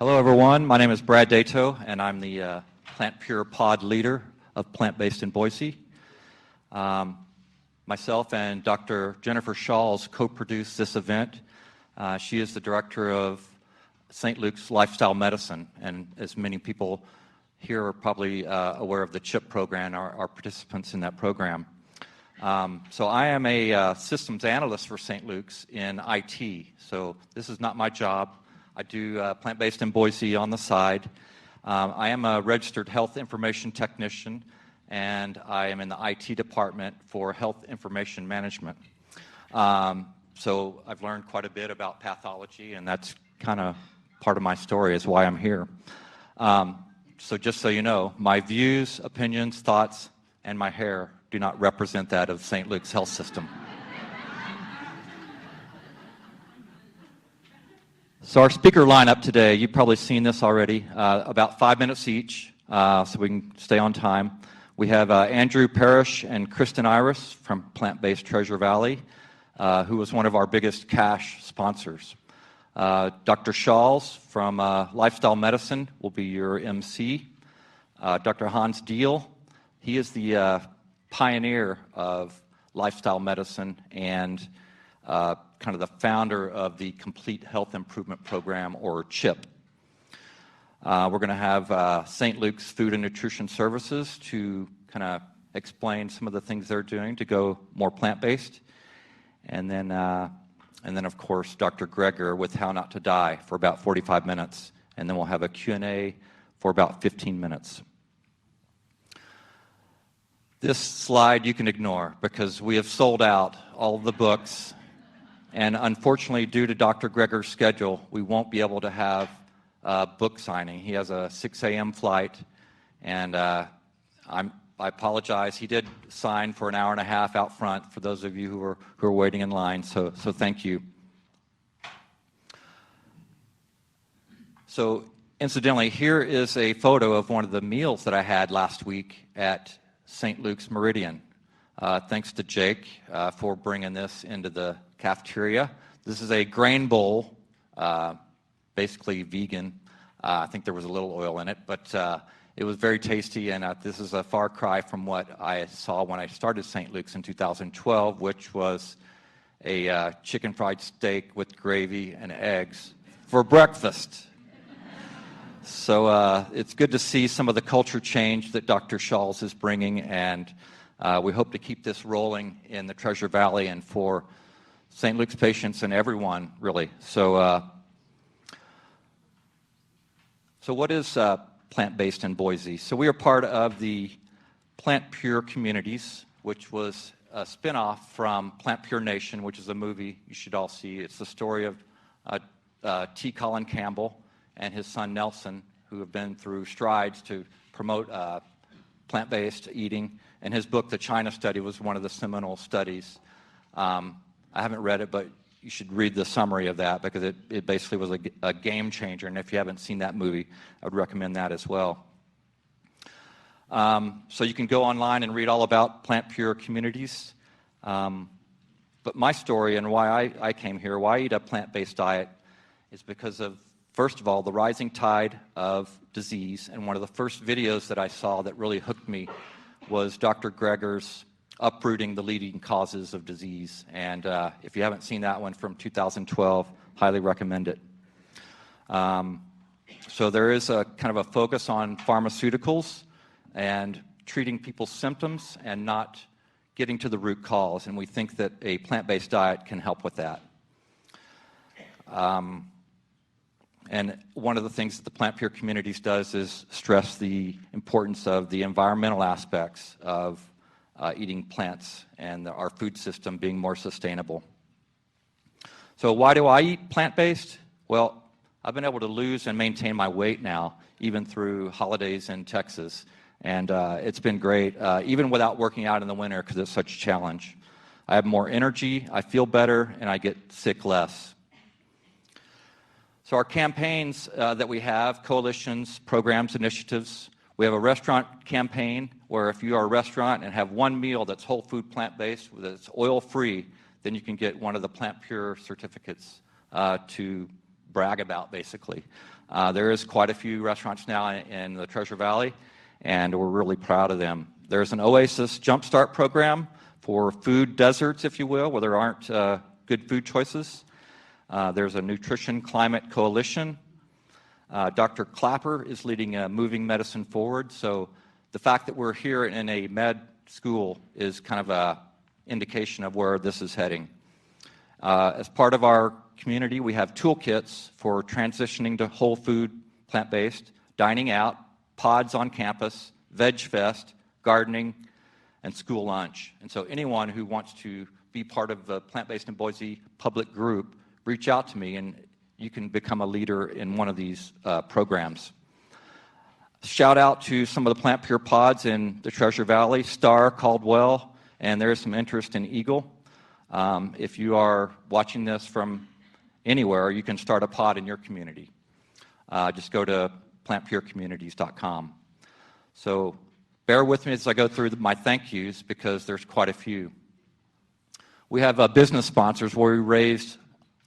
Hello, everyone. My name is Brad Dato, and I'm the Plant Pure Pod leader of Plant Based in Boise. Myself and Dr. Jennifer Shawls co-produced this event. She is the director of St. Luke's Lifestyle Medicine, and as many people here are probably aware of the CHIP program, our participants in that program. So I am a systems analyst for St. Luke's in IT, so this is not my job. I do Plant-Based in Boise on the side. I am a registered health information technician, and I am in the IT department for health information management. So I've learned quite a bit about pathology, and that's kind of part of my story is why I'm here. So just so you know, my views, opinions, thoughts, and my hair do not represent that of St. Luke's Health System. So our speaker lineup today, you've probably seen this already, about 5 minutes each, so we can stay on time. We have Andrew Parrish and Kristen Iris from Plant-Based Treasure Valley, who was one of our biggest cash sponsors. Dr. Shawls from Lifestyle Medicine will be your MC. Dr. Hans Diehl, he is the pioneer of lifestyle medicine and kind of the founder of the Complete Health Improvement Program, or CHIP. We're going to have St. Luke's Food and Nutrition Services to kind of explain some of the things they're doing to go more plant-based. And then, of course, Dr. Greger with How Not to Die for about 45 minutes. And then we'll have a Q&A for about 15 minutes. This slide you can ignore because we have sold out all of the books. And unfortunately, due to Dr. Greger's schedule, we won't be able to have book signing. He has a 6 a.m. flight, and I apologize. He did sign for an hour and a half out front for those of you who are waiting in line, so thank you. So incidentally, here is a photo of one of the meals that I had last week at St. Luke's Meridian. Thanks to Jake for bringing this into the cafeteria. This is a grain bowl, basically vegan. I think there was a little oil in it, but it was very tasty, and this is a far cry from what I saw when I started St. Luke's in 2012, which was a chicken fried steak with gravy and eggs for breakfast. So it's good to see some of the culture change that Dr. Shawls is bringing, and we hope to keep this rolling in the Treasure Valley and for St. Luke's patients and everyone, really. So what is Plant-Based in Boise? So we are part of the Plant Pure Communities, which was a spinoff from Plant Pure Nation, which is a movie you should all see. It's the story of T. Colin Campbell and his son Nelson, who have been through strides to promote plant-based eating. And his book, The China Study, was one of the seminal studies. I haven't read it, but you should read the summary of that because it basically was a game changer. And if you haven't seen that movie, I would recommend that as well. So you can go online and read all about Plant Pure Communities. But my story and why I came here, why I eat a plant-based diet, is because of, first of all, the rising tide of disease. And one of the first videos that I saw that really hooked me was Dr. Greger's Uprooting the Leading Causes of Disease. And if you haven't seen that one from 2012, highly recommend it. So there is a kind of a focus on pharmaceuticals and treating people's symptoms and not getting to the root cause. And we think that a plant-based diet can help with that. And one of the things that the Plant Pure Communities does is stress the importance of the environmental aspects of eating plants and our food system being more sustainable. So why do I eat plant-based? Well, I've been able to lose and maintain my weight now, even through holidays in Texas. And it's been great, even without working out in the winter because it's such a challenge. I have more energy, I feel better, and I get sick less. So our campaigns that we have, coalitions, programs, initiatives, we have a restaurant campaign where if you are a restaurant and have one meal that's whole food plant-based, that's oil-free, then you can get one of the Plant Pure certificates to brag about, basically. There is quite a few restaurants now in the Treasure Valley, and we're really proud of them. There's an Oasis Jumpstart program for food deserts, if you will, where there aren't good food choices. There's a Nutrition Climate Coalition. Dr. Clapper is leading Moving Medicine Forward, so the fact that we're here in a med school is kind of an indication of where this is heading. As part of our community, we have toolkits for transitioning to whole food, plant-based, dining out, pods on campus, Veg Fest, gardening, and school lunch. And so anyone who wants to be part of the Plant-Based in Boise public group, reach out to me and you can become a leader in one of these programs. Shout out to some of the Plant Pure pods in the Treasure Valley, Star, Caldwell, and there is some interest in Eagle. If you are watching this from anywhere, you can start a pod in your community. Just go to plantpurecommunities.com. So bear with me as I go through my thank yous because there's quite a few. We have business sponsors where we raised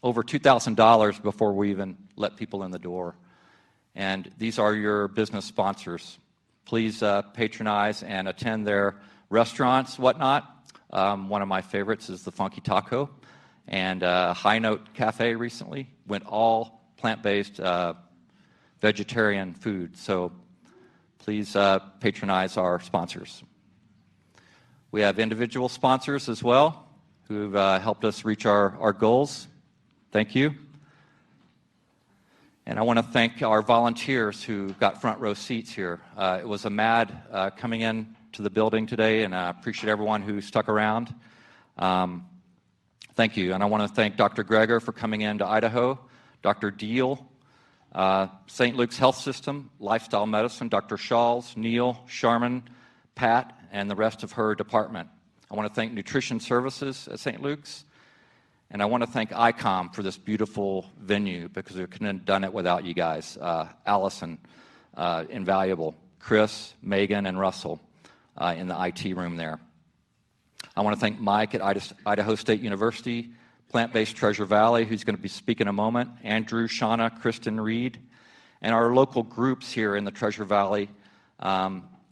over $2,000 before we even let people in the door. And these are your business sponsors. Please patronize and attend their restaurants, whatnot. One of my favorites is the Funky Taco. And High Note Cafe recently went all plant-based vegetarian food. So please patronize our sponsors. We have individual sponsors as well who've helped us reach our goals. Thank you. And I want to thank our volunteers who got front row seats here. It was a mad coming in to the building today, and I appreciate everyone who stuck around. Thank you. And I want to thank Dr. Greger for coming in to Idaho, Dr. Deal, St. Luke's Health System, Lifestyle Medicine, Dr. Shawls, Neil, Sharman, Pat, and the rest of her department. I want to thank Nutrition Services at St. Luke's. And I want to thank ICOM for this beautiful venue because we couldn't have done it without you guys. Allison, invaluable. Chris, Megan, and Russell in the IT room there. I want to thank Mike at Idaho State University, Plant-Based Treasure Valley, who's going to be speaking in a moment, Andrew, Shauna, Kristen Reed, and our local groups here in the Treasure Valley,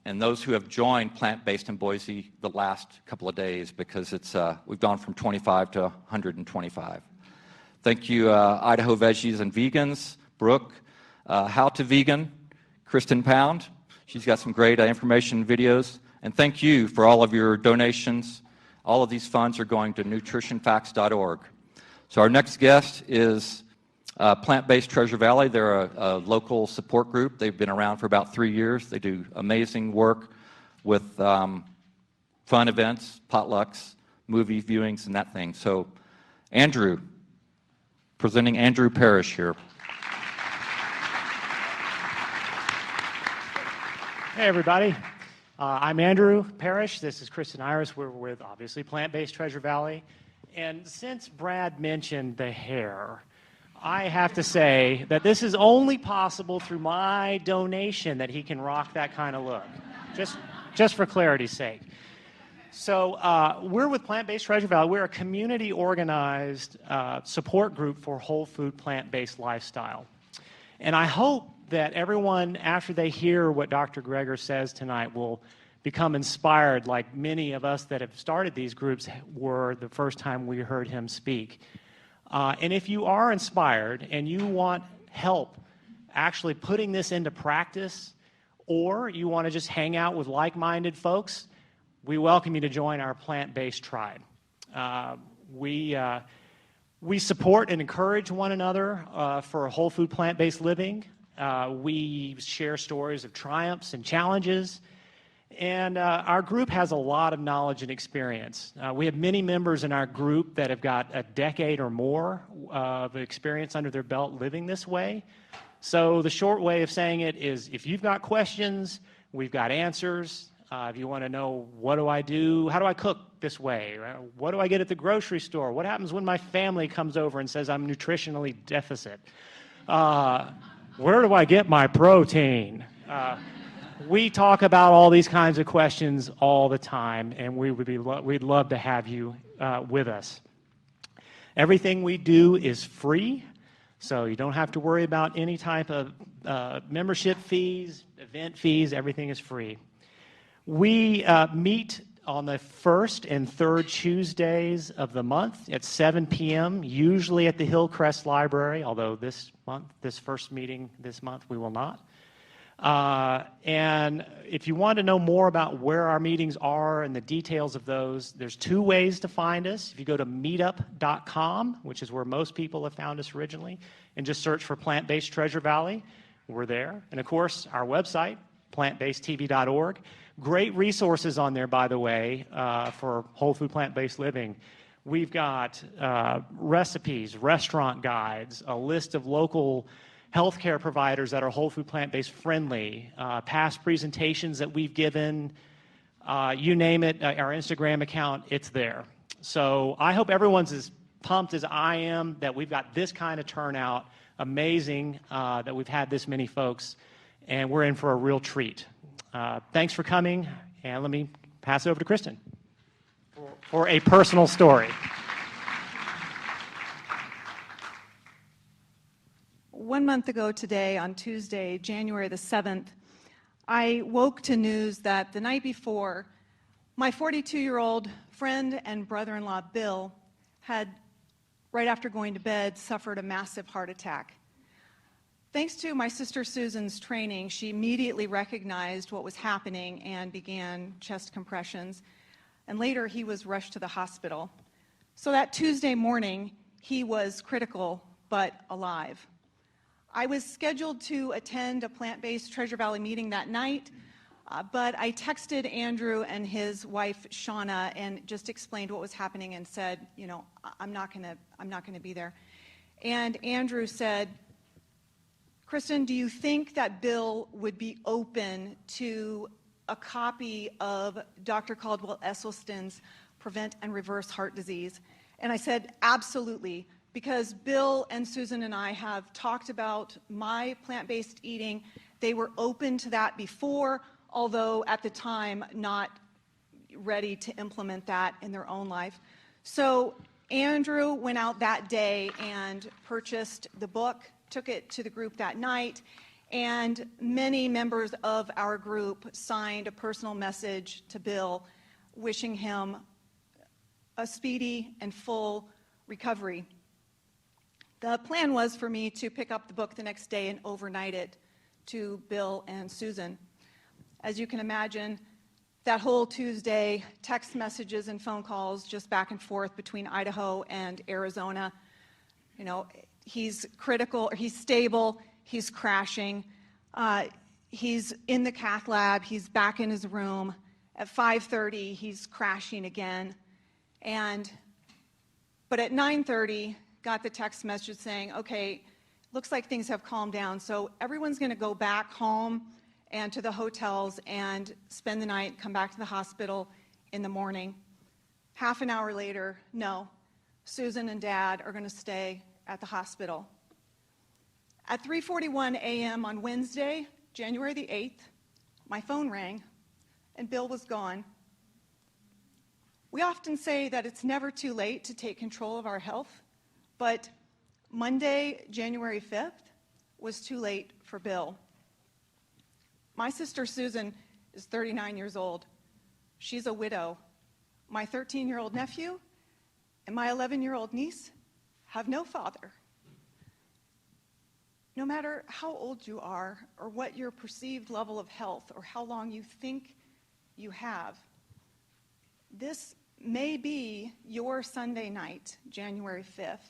and those who have joined Plant-Based in Boise the last couple of days because we've gone from 25 to 125. Thank you, Idaho Veggies and Vegans, Brooke, How to Vegan, Kristen Pound. She's got some great information videos. And thank you for all of your donations. All of these funds are going to nutritionfacts.org. So our next guest is Plant-Based Treasure Valley. They're a local support group. They've been around for about 3 years. They do amazing work with fun events, potlucks, movie viewings, and that thing. So Andrew, presenting Andrew Parrish here. Hey, everybody. I'm Andrew Parrish. This is Kristen Iris. We're with, obviously, Plant-Based Treasure Valley. And since Brad mentioned the hair, I have to say that this is only possible through my donation that he can rock that kind of look, just for clarity's sake. So we're with Plant-Based Treasure Valley. We're a community-organized support group for whole food, plant-based lifestyle. And I hope that everyone, after they hear what Dr. Greger says tonight, will become inspired like many of us that have started these groups were the first time we heard him speak. And if you are inspired and you want help actually putting this into practice, or you want to just hang out with like-minded folks, we welcome you to join our plant-based tribe. We support and encourage one another for whole food plant-based living. We share stories of triumphs and challenges. And our group has a lot of knowledge and experience. We have many members in our group that have got a decade or more of experience under their belt living this way. So the short way of saying it is if you've got questions, we've got answers. If you want to know, what do I do? How do I cook this way? What do I get at the grocery store? What happens when my family comes over and says I'm nutritionally deficit? Where do I get my protein? We talk about all these kinds of questions all the time, and we'd love to have you with us. Everything we do is free, So you don't have to worry about any type of membership fees, event fees. Everything is free. We meet on the first and third Tuesdays of the month at 7 p.m., usually at the Hillcrest Library, although this first meeting this month, we will not. And if you want to know more about where our meetings are and the details of those, there's two ways to find us. If you go to meetup.com, which is where most people have found us originally, and just search for Plant-Based Treasure Valley, we're there. And of course, our website, plantbasedtv.org. Great resources on there, by the way, for whole food plant-based living. We've got recipes, restaurant guides, a list of local healthcare providers that are whole food plant-based friendly, past presentations that we've given, you name it, our Instagram account, it's there. So I hope everyone's as pumped as I am that we've got this kind of turnout. Amazing that we've had this many folks, and we're in for a real treat. Thanks for coming, and let me pass it over to Kristen for a personal story. One month ago today, on Tuesday, January the 7th, I woke to news that the night before, my 42-year-old friend and brother-in-law, Bill, had, right after going to bed, suffered a massive heart attack. Thanks to my sister Susan's training, she immediately recognized what was happening and began chest compressions. And later, he was rushed to the hospital. So that Tuesday morning, he was critical but alive. I was scheduled to attend a Plant-Based Treasure Valley meeting that night, but I texted Andrew and his wife, Shauna, and just explained what was happening and said, you know, I'm not gonna be there. And Andrew said, Kristen, do you think that Bill would be open to a copy of Dr. Caldwell Esselstyn's Prevent and Reverse Heart Disease? And I said, absolutely, because Bill and Susan and I have talked about my plant-based eating. They were open to that before, although at the time not ready to implement that in their own life. So Andrew went out that day and purchased the book, took it to the group that night, and many members of our group signed a personal message to Bill wishing him a speedy and full recovery. The plan was for me to pick up the book the next day and overnight it to Bill and Susan. As you can imagine, that whole Tuesday, text messages and phone calls just back and forth between Idaho and Arizona. You know, he's critical, or he's stable, he's crashing, he's in the cath lab, he's back in his room. At 5:30, he's crashing again. But at 9:30, got the text message saying, okay, looks like things have calmed down, so everyone's gonna go back home and to the hotels and spend the night, come back to the hospital in the morning. Half an hour later, no, Susan and Dad are gonna stay at the hospital. At 3:41 a.m. on Wednesday, January the 8th, my phone rang and Bill was gone. We often say that it's never too late to take control of our health, but Monday, January 5th, was too late for Bill. My sister Susan is 39 years old. She's a widow. My 13-year-old nephew and my 11-year-old niece have no father. No matter how old you are or what your perceived level of health or how long you think you have, this may be your Sunday night, January 5th,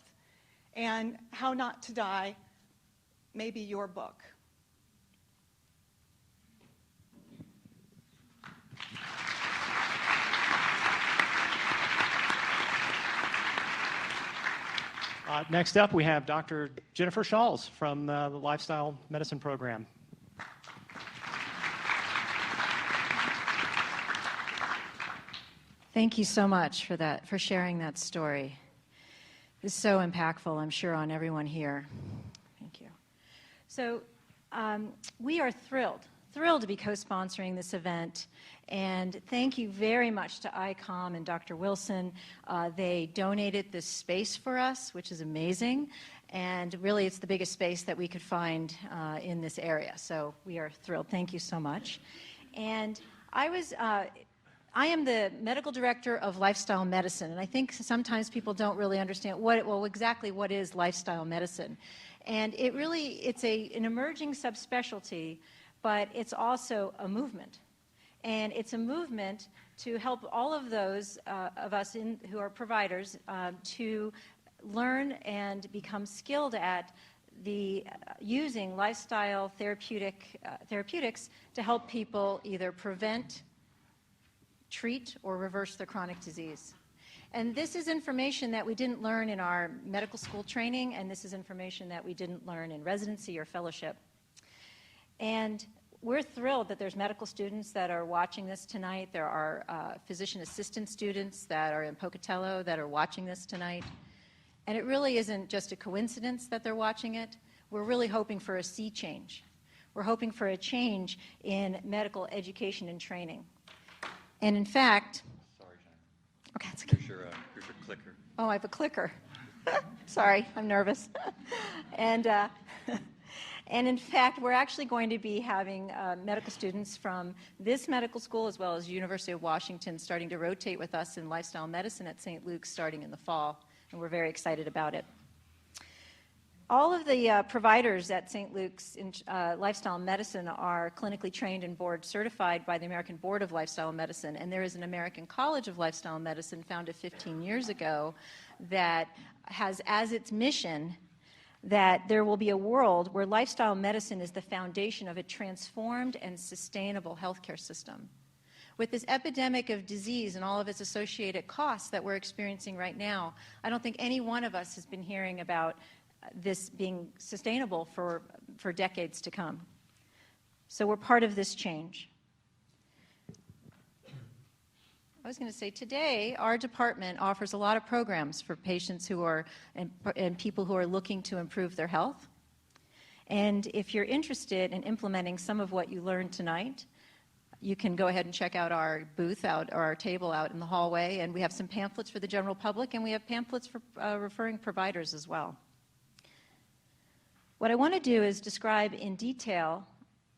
and How Not to Die may be your book. Next up, we have Dr. Jennifer Shawls from the Lifestyle Medicine Program. Thank you so much for that, for sharing that story. It's so impactful, I'm sure, on everyone here. Thank you. So we are thrilled thrilled to be co-sponsoring this event. And thank you very much to ICOM and Dr. Wilson. They donated this space for us, which is amazing. And really, it's the biggest space that we could find in this area. So we are thrilled. Thank you so much. And I am the medical director of lifestyle medicine, and I think sometimes people don't really understand exactly what is lifestyle medicine. And it's an emerging subspecialty, but it's also a movement. And it's a movement to help all of those of us who are providers to learn and become skilled at using lifestyle therapeutics to help people either prevent, treat, or reverse their chronic disease. And this is information that we didn't learn in our medical school training, and this is information that we didn't learn in residency or fellowship. And we're thrilled that there's medical students that are watching this tonight. There are physician assistant students that are in Pocatello that are watching this tonight. And it really isn't just a coincidence that they're watching it. We're really hoping for a sea change. We're hoping for a change in medical education and training. And in fact, Sorry, Jen. okay, that's okay. Here's your clicker. Oh, I have a clicker. Sorry, I'm nervous. And in fact, we're actually going to be having medical students from this medical school as well as University of Washington starting to rotate with us in lifestyle medicine at St. Luke's starting in the fall, and we're very excited about it. All of the providers at St. Luke's in lifestyle medicine are clinically trained and board certified by the American Board of Lifestyle Medicine, and there is an American College of Lifestyle Medicine founded 15 years ago that has as its mission that there will be a world where lifestyle medicine is the foundation of a transformed and sustainable healthcare system. With this epidemic of disease and all of its associated costs that we're experiencing right now, I don't think any one of us has been hearing about this being sustainable for decades to come. So we're part of this change. I was going to say today, our department offers a lot of programs for patients who are and people who are looking to improve their health. And if you're interested in implementing some of what you learned tonight, you can go ahead and check out our booth or our table out in the hallway. And we have some pamphlets for the general public, and we have pamphlets for referring providers as well. What I want to do is describe in detail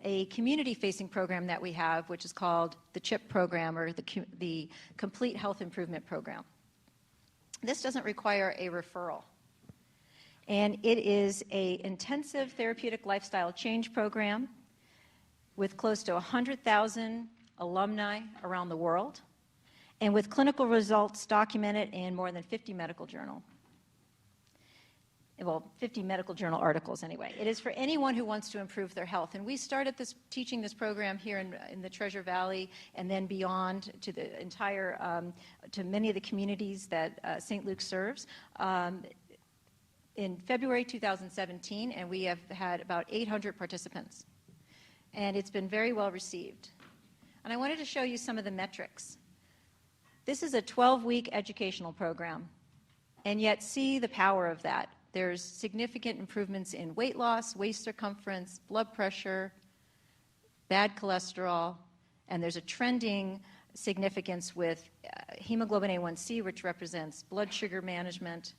a community-facing program that we have, which is called the CHIP program, or the Complete Health Improvement Program. This doesn't require a referral. And it is an intensive therapeutic lifestyle change program with close to 100,000 alumni around the world, and with clinical results documented in more than 50 medical journals. Well, 50 medical journal articles anyway. It is for anyone who wants to improve their health. And we started teaching this program here in the Treasure Valley and then beyond to the entire, to many of the communities that St. Luke serves in February 2017, and we have had about 800 participants. And it's been very well received. And I wanted to show you some of the metrics. This is a 12-week educational program, and yet see the power of that. There's significant improvements in weight loss, waist circumference, blood pressure, bad cholesterol, and there's a trending significance with hemoglobin A1C, which represents blood sugar management.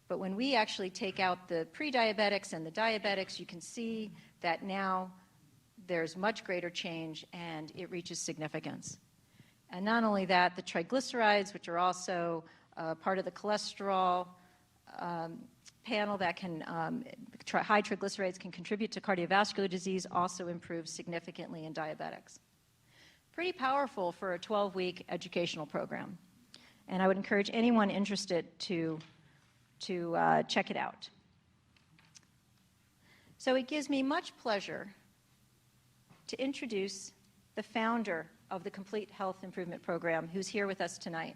But when we actually take out the pre-diabetics and the diabetics, you can see that now there's much greater change and it reaches significance. And not only that, the triglycerides, which are also part of the cholesterol panel that can, high triglycerides can contribute to cardiovascular disease, also improves significantly in diabetics. Pretty powerful for a 12-week educational program. And I would encourage anyone interested to check it out. So it gives me much pleasure to introduce the founder of the Complete Health Improvement Program, who's here with us tonight.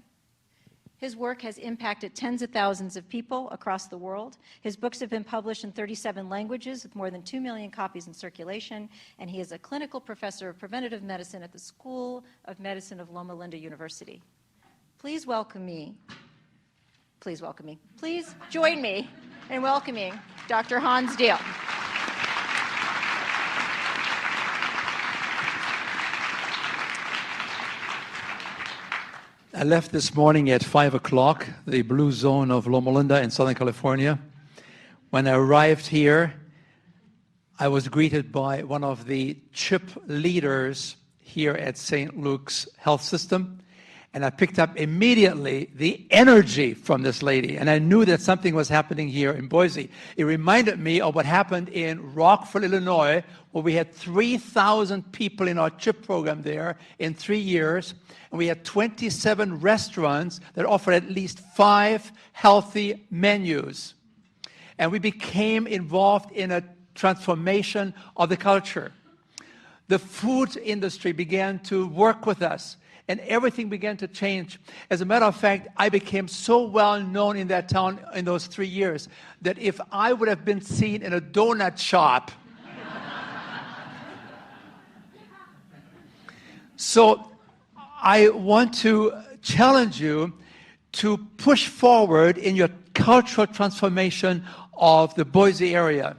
His work has impacted tens of thousands of people across the world. His books have been published in 37 languages with more than 2 million copies in circulation, and he is a clinical professor of preventative medicine at the School of Medicine of Loma Linda University. Please welcome me. Please welcome me. Please join me in welcoming Dr. Hans Diehl. I left this morning at 5 o'clock, the blue zone of Loma Linda in Southern California. When I arrived here, I was greeted by one of the CHIP leaders here at St. Luke's Health System, and I picked up immediately the energy from this lady, and I knew that something was happening here in Boise. It reminded me of what happened in Rockford, Illinois, where we had 3,000 people in our CHIP program there in 3 years, and we had 27 restaurants that offered at least 5 healthy menus. And we became involved in a transformation of the culture. The food industry began to work with us, and everything began to change. As a matter of fact, I became so well known in that town in those 3 years that if I would have been seen in a donut shop, so I want to challenge you to push forward in your cultural transformation of the Boise area.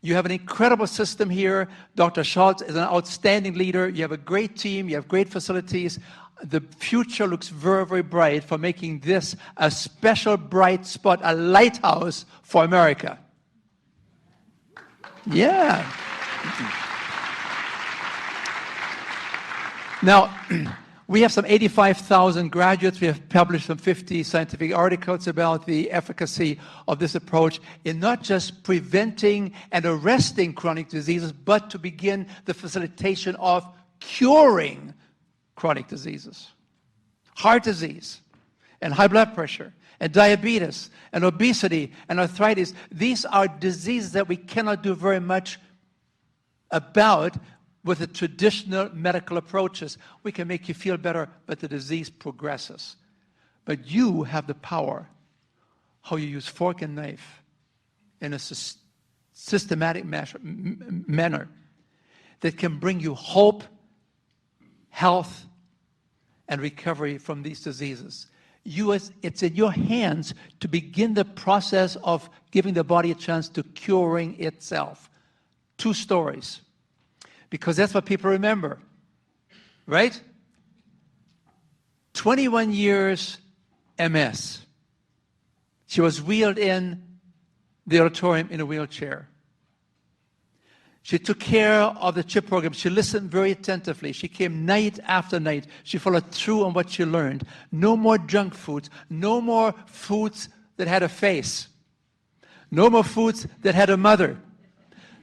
You have an incredible system here. Dr. Schultz is an outstanding leader. You have a great team. You have great facilities. The future looks very, very bright for making this a special bright spot, a lighthouse for America. Yeah. Now, we have some 85,000 graduates. We have published some 50 scientific articles about the efficacy of this approach in not just preventing and arresting chronic diseases, but to begin the facilitation of curing chronic diseases. Heart disease and high blood pressure and diabetes and obesity and arthritis. These are diseases that we cannot do very much about with the traditional medical approaches. We can make you feel better, but the disease progresses. But you have the power, how you use fork and knife in a systematic manner that can bring you hope, health, and recovery from these diseases. It's in your hands to begin the process of giving the body a chance to curing itself. 2 stories. Because that's what people remember, right? 21 years MS. She was wheeled in the auditorium in a wheelchair. She took care of the CHIP program. She listened very attentively. She came night after night. She followed through on what she learned. No more junk foods. No more foods that had a face. No more foods that had a mother.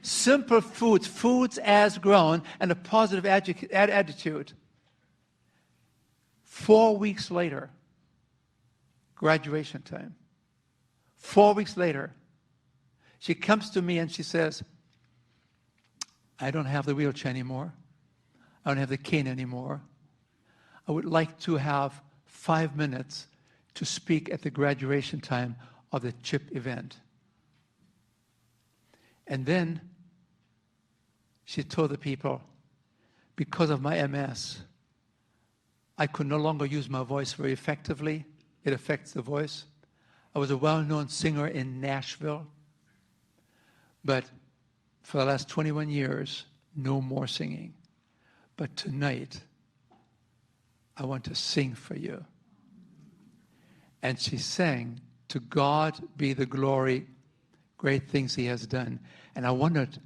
Simple foods, foods as grown, and a positive attitude. 4 weeks later, graduation time. 4 weeks later, she comes to me and she says, I don't have the wheelchair anymore. I don't have the cane anymore. I would like to have 5 minutes to speak at the graduation time of the CHIP event. And then she told the people, because of my MS, I could no longer use my voice very effectively. It affects the voice. I was a well-known singer in Nashville, but for the last 21 years, no more singing. But tonight, I want to sing for you. And she sang, to God be the glory, great things he has done. And I wondered,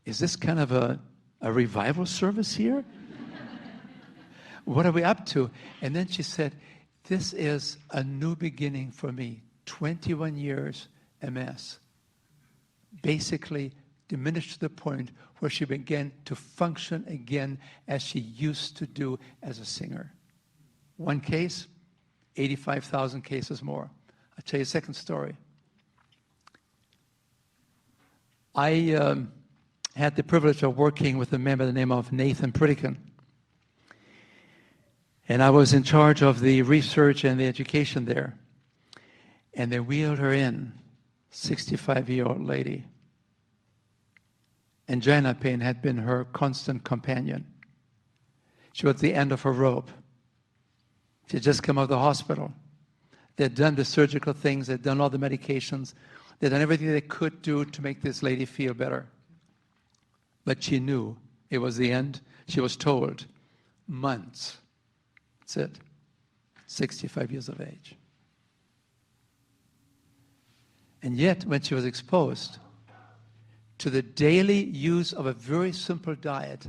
is this kind of a revival service here? What are we up to? And then she said, this is a new beginning for me. 21 years MS. Basically diminished to the point where she began to function again as she used to do as a singer. One case, 85,000 cases more. I'll tell you a second story. I had the privilege of working with a man by the name of Nathan Pritikin. And I was in charge of the research and the education there. And they wheeled her in, 65-year-old lady. Angina pain had been her constant companion. She was at the end of her rope. She had just come out of the hospital. They had done the surgical things, they had done all the medications, they had done everything they could do to make this lady feel better. But she knew it was the end. She was told, months. That's it. 65 years of age. And yet, when she was exposed to the daily use of a very simple diet,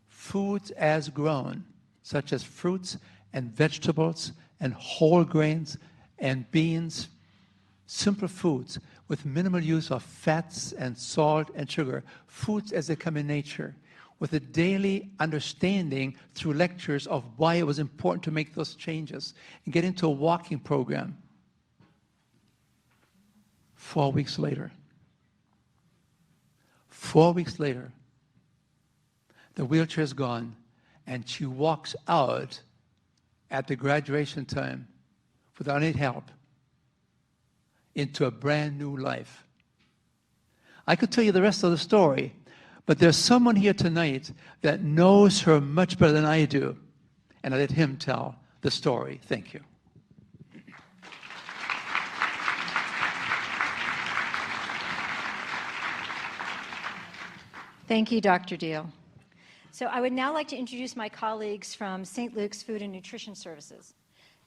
foods as grown, such as fruits and vegetables and whole grains and beans, simple foods with minimal use of fats and salt and sugar, foods as they come in nature, with a daily understanding through lectures of why it was important to make those changes, and get into a walking program. 4 weeks later, the wheelchair is gone, and she walks out at the graduation time without any help into a brand new life. I could tell you the rest of the story, but there's someone here tonight that knows her much better than I do, and I let him tell the story. Thank you. Thank you, Dr. Deal. So I would now like to introduce my colleagues from St. Luke's Food and Nutrition Services.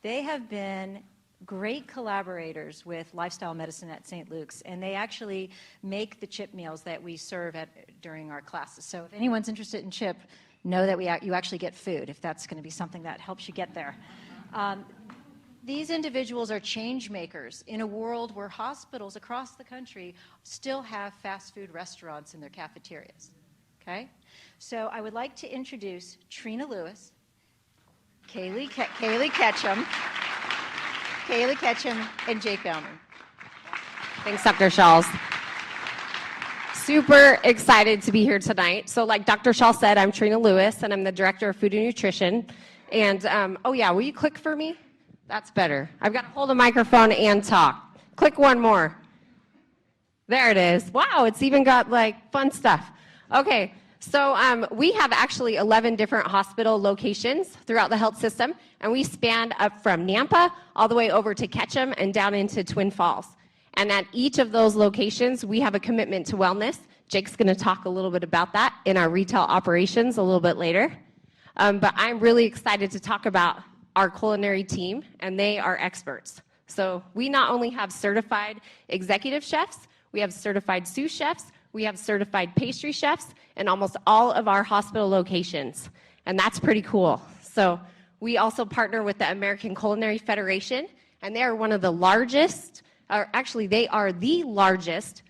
They have been great collaborators with Lifestyle Medicine at St. Luke's, and they actually make the chip meals that we serve during our classes. So if anyone's interested in chip, know that you actually get food, if that's going to be something that helps you get there. These individuals are change makers in a world where hospitals across the country still have fast food restaurants in their cafeterias. Okay? So I would like to introduce Trina Lewis, Kaylee Ketchum, and Jake Bauman. Thanks, Dr. Schall. Super excited to be here tonight. So like Dr. Schall said, I'm Trina Lewis, and I'm the Director of Food and Nutrition. And, oh yeah, will you click for me? That's better. I've got to hold a microphone and talk. Click one more. There it is. Wow, it's even got like fun stuff. Okay, so we have actually 11 different hospital locations throughout the health system, and we span up from Nampa all the way over to Ketchum and down into Twin Falls. And at each of those locations, we have a commitment to wellness. Jake's going to talk a little bit about that in our retail operations a little bit later. But I'm really excited to talk about our culinary team, and they are experts. So we not only have certified executive chefs, we have certified sous chefs, we have certified pastry chefs in almost all of our hospital locations, and that's pretty cool. So we also partner with the American Culinary Federation, and they are one of the largest, or actually they are the largest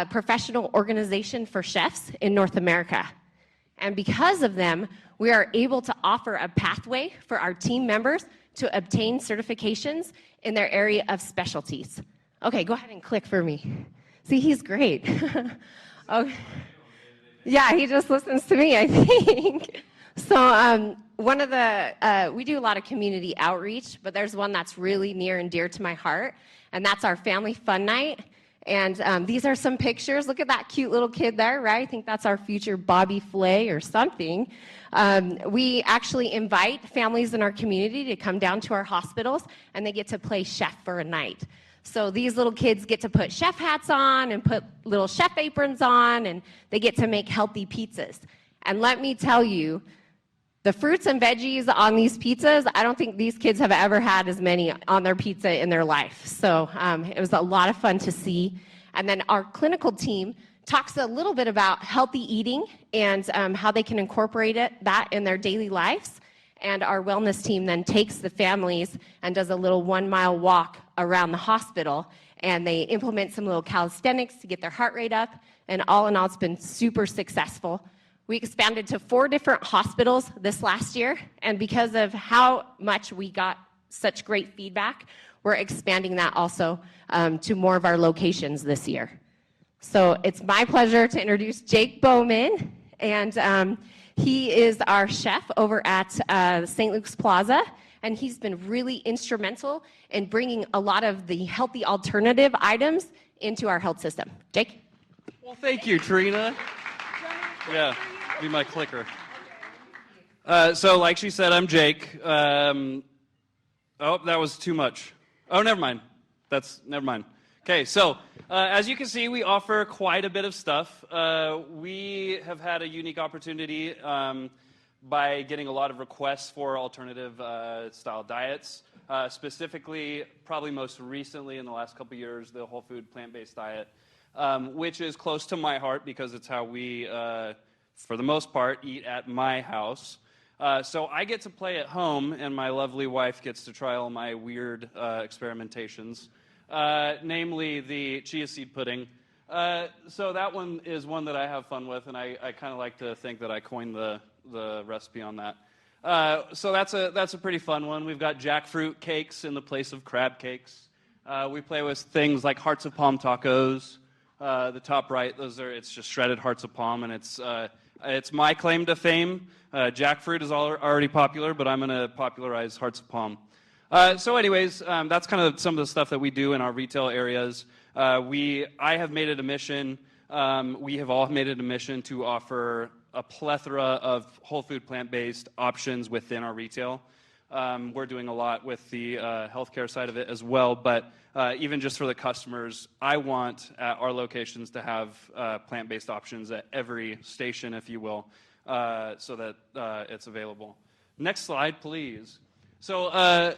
professional organization for chefs in North America. And because of them, we are able to offer a pathway for our team members to obtain certifications in their area of specialties. Okay, go ahead and click for me. See, he's great. Okay. Yeah, he just listens to me, I think. So one of the, we do a lot of community outreach, but there's one that's really near and dear to my heart, and that's our Family Fun Night. And these are some pictures. Look at that cute little kid there, right? I think that's our future Bobby Flay or something. We actually invite families in our community to come down to our hospitals, and they get to play chef for a night. So these little kids get to put chef hats on and put little chef aprons on, and they get to make healthy pizzas. And let me tell you, the fruits and veggies on these pizzas, I don't think these kids have ever had as many on their pizza in their life. So it was a lot of fun to see. And then our clinical team talks a little bit about healthy eating and how they can incorporate that in their daily lives. And our wellness team then takes the families and does a little 1-mile walk around the hospital. And they implement some little calisthenics to get their heart rate up. And all in all, it's been super successful. We expanded to 4 different hospitals this last year, and because of how much we got such great feedback, we're expanding that also to more of our locations this year. So it's my pleasure to introduce Jake Bauman, and he is our chef over at St. Luke's Plaza, and he's been really instrumental in bringing a lot of the healthy alternative items into our health system. Jake? Well, thank you, Trina. Yeah. Be my clicker. So like she said, I'm Jake. Oh, that was too much. Oh, never mind. Never mind. Okay, so as you can see, we offer quite a bit of stuff. We have had a unique opportunity by getting a lot of requests for alternative style diets. specifically, probably most recently in the last couple years, the whole food plant-based diet, which is close to my heart because it's how we, for the most part, eat at my house. So I get to play at home, and my lovely wife gets to try all my weird experimentations, namely the chia seed pudding. So that one is one that I have fun with, and I kind of like to think that I coined the recipe on that. So that's a pretty fun one. We've got jackfruit cakes in the place of crab cakes. We play with things like hearts of palm tacos. The top right, it's just shredded hearts of palm, and it's my claim to fame. Jackfruit is already popular, but I'm going to popularize hearts of palm. So anyways, that's kind of some of the stuff that we do in our retail areas. I have made it a mission, we have all made it a mission to offer a plethora of whole food plant-based options within our retail. We're doing a lot with the healthcare side of it as well, but even just for the customers, I want at our locations to have plant-based options at every station, if you will, so that it's available. Next slide, please. So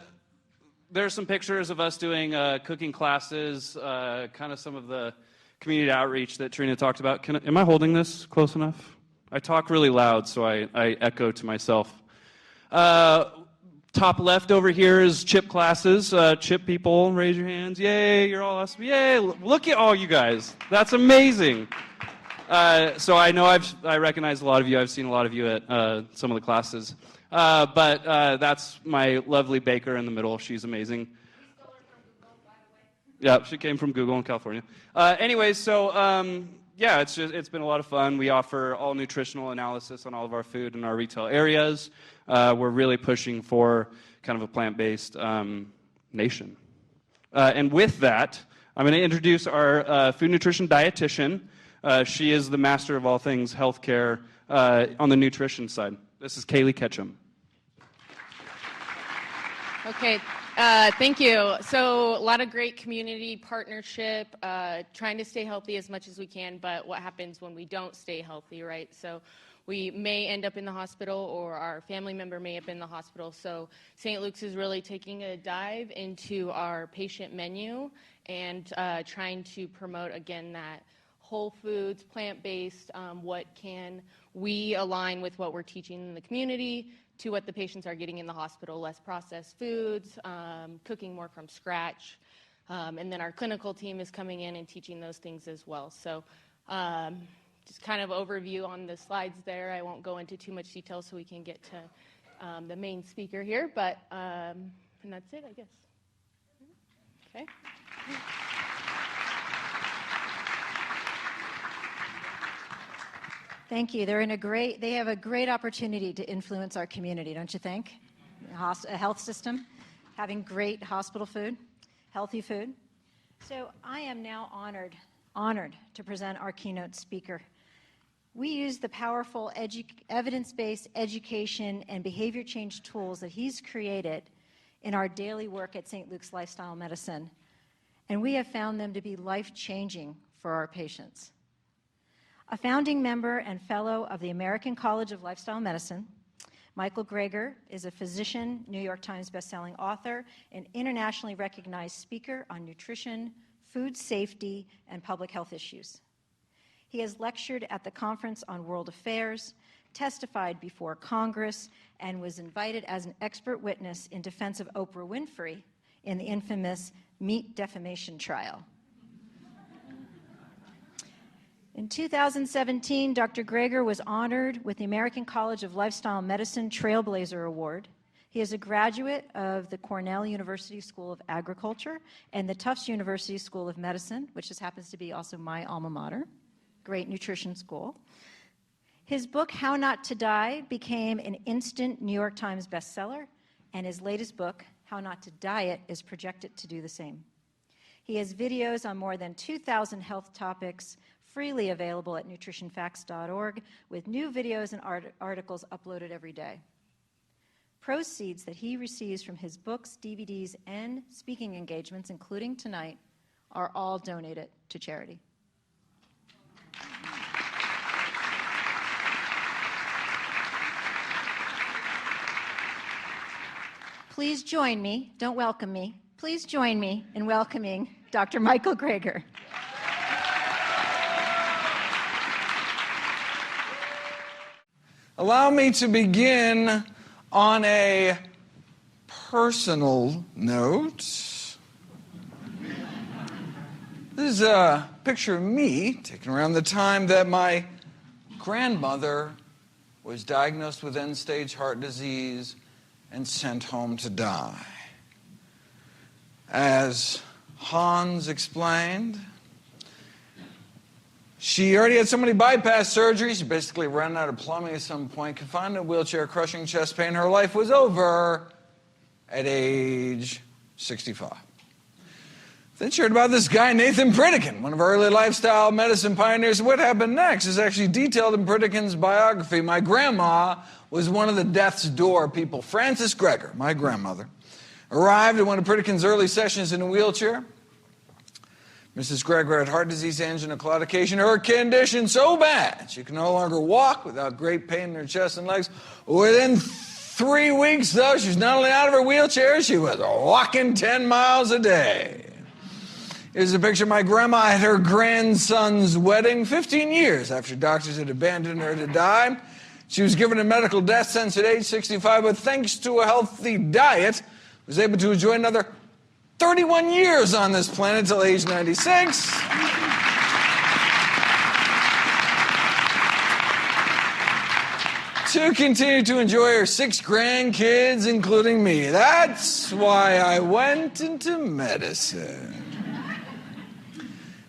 there's some pictures of us doing cooking classes, kind of some of the community outreach that Trina talked about. Am I holding this close enough? I talk really loud, so I echo to myself. Top left over here is chip classes. Chip people, raise your hands. Yay, you're all awesome. Yay, look at all you guys. That's amazing. So I know I recognize a lot of you. I've seen a lot of you at some of the classes. But that's my lovely baker in the middle. She's amazing. Yeah, she came from Google in California. Anyways, so yeah, it's been a lot of fun. We offer all nutritional analysis on all of our food in our retail areas. We're really pushing for kind of a plant-based nation. And with that, I'm going to introduce our food nutrition dietitian. She is the master of all things healthcare on the nutrition side. This is Kaylee Ketchum. Okay, thank you. So a lot of great community partnership, trying to stay healthy as much as we can, but what happens when we don't stay healthy, right? So we may end up in the hospital, or our family member may have been in the hospital. So St. Luke's is really taking a dive into our patient menu and trying to promote, again, that whole foods, plant-based, what can we align with what we're teaching in the community to what the patients are getting in the hospital, less processed foods, cooking more from scratch. And then our clinical team is coming in and teaching those things as well. So just kind of overview on the slides there. I won't go into too much detail so we can get to the main speaker here, but and that's it, I guess. Okay. Thank you. They have a great opportunity to influence our community, don't you think? A health system, having great hospital food, healthy food. So I am now honored to present our keynote speaker. We use the powerful evidence-based education and behavior change tools that he's created in our daily work at St. Luke's Lifestyle Medicine, and we have found them to be life-changing for our patients. A founding member and fellow of the American College of Lifestyle Medicine, Michael Greger is a physician, New York Times bestselling author, and internationally recognized speaker on nutrition, food safety, and public health issues. He has lectured at the Conference on World Affairs, testified before Congress, and was invited as an expert witness in defense of Oprah Winfrey in the infamous meat defamation trial. In 2017, Dr. Greger was honored with the American College of Lifestyle Medicine Trailblazer Award. He is a graduate of the Cornell University School of Agriculture and the Tufts University School of Medicine, which just happens to be also my alma mater, great nutrition school. His book, How Not to Die, became an instant New York Times bestseller, and his latest book, How Not to Diet, is projected to do the same. He has videos on more than 2,000 health topics, freely available at nutritionfacts.org, with new videos and articles uploaded every day. Proceeds that he receives from his books, DVDs, and speaking engagements, including tonight, are all donated to charity. please join me, don't welcome me, please join me in welcoming Dr. Michael Greger. Allow me to begin on a personal note. This is a picture of me taken around the time that my grandmother was diagnosed with end-stage heart disease and sent home to die. As Hans explained, she already had so many bypass surgeries, she basically ran out of plumbing at some point, confined in a wheelchair, crushing chest pain. Her life was over at age 65. Then she heard about this guy, Nathan Pritikin, one of our early lifestyle medicine pioneers. What happened next is actually detailed in Pritikin's biography. My grandma was one of the death's door people. Frances Greger, my grandmother, arrived at one of Pritikin's early sessions in a wheelchair. Mrs. Greger had heart disease, angina, claudication. Her condition so bad she could no longer walk without great pain in her chest and legs. Within 3 weeks, though, she was not only out of her wheelchair, she was walking 10 miles a day. Here's a picture of my grandma at her grandson's wedding 15 years after doctors had abandoned her to die. She was given a medical death sentence at age 65, but thanks to a healthy diet, was able to enjoy another 31 years on this planet until age 96. To continue to enjoy her 6 grandkids, including me. That's why I went into medicine.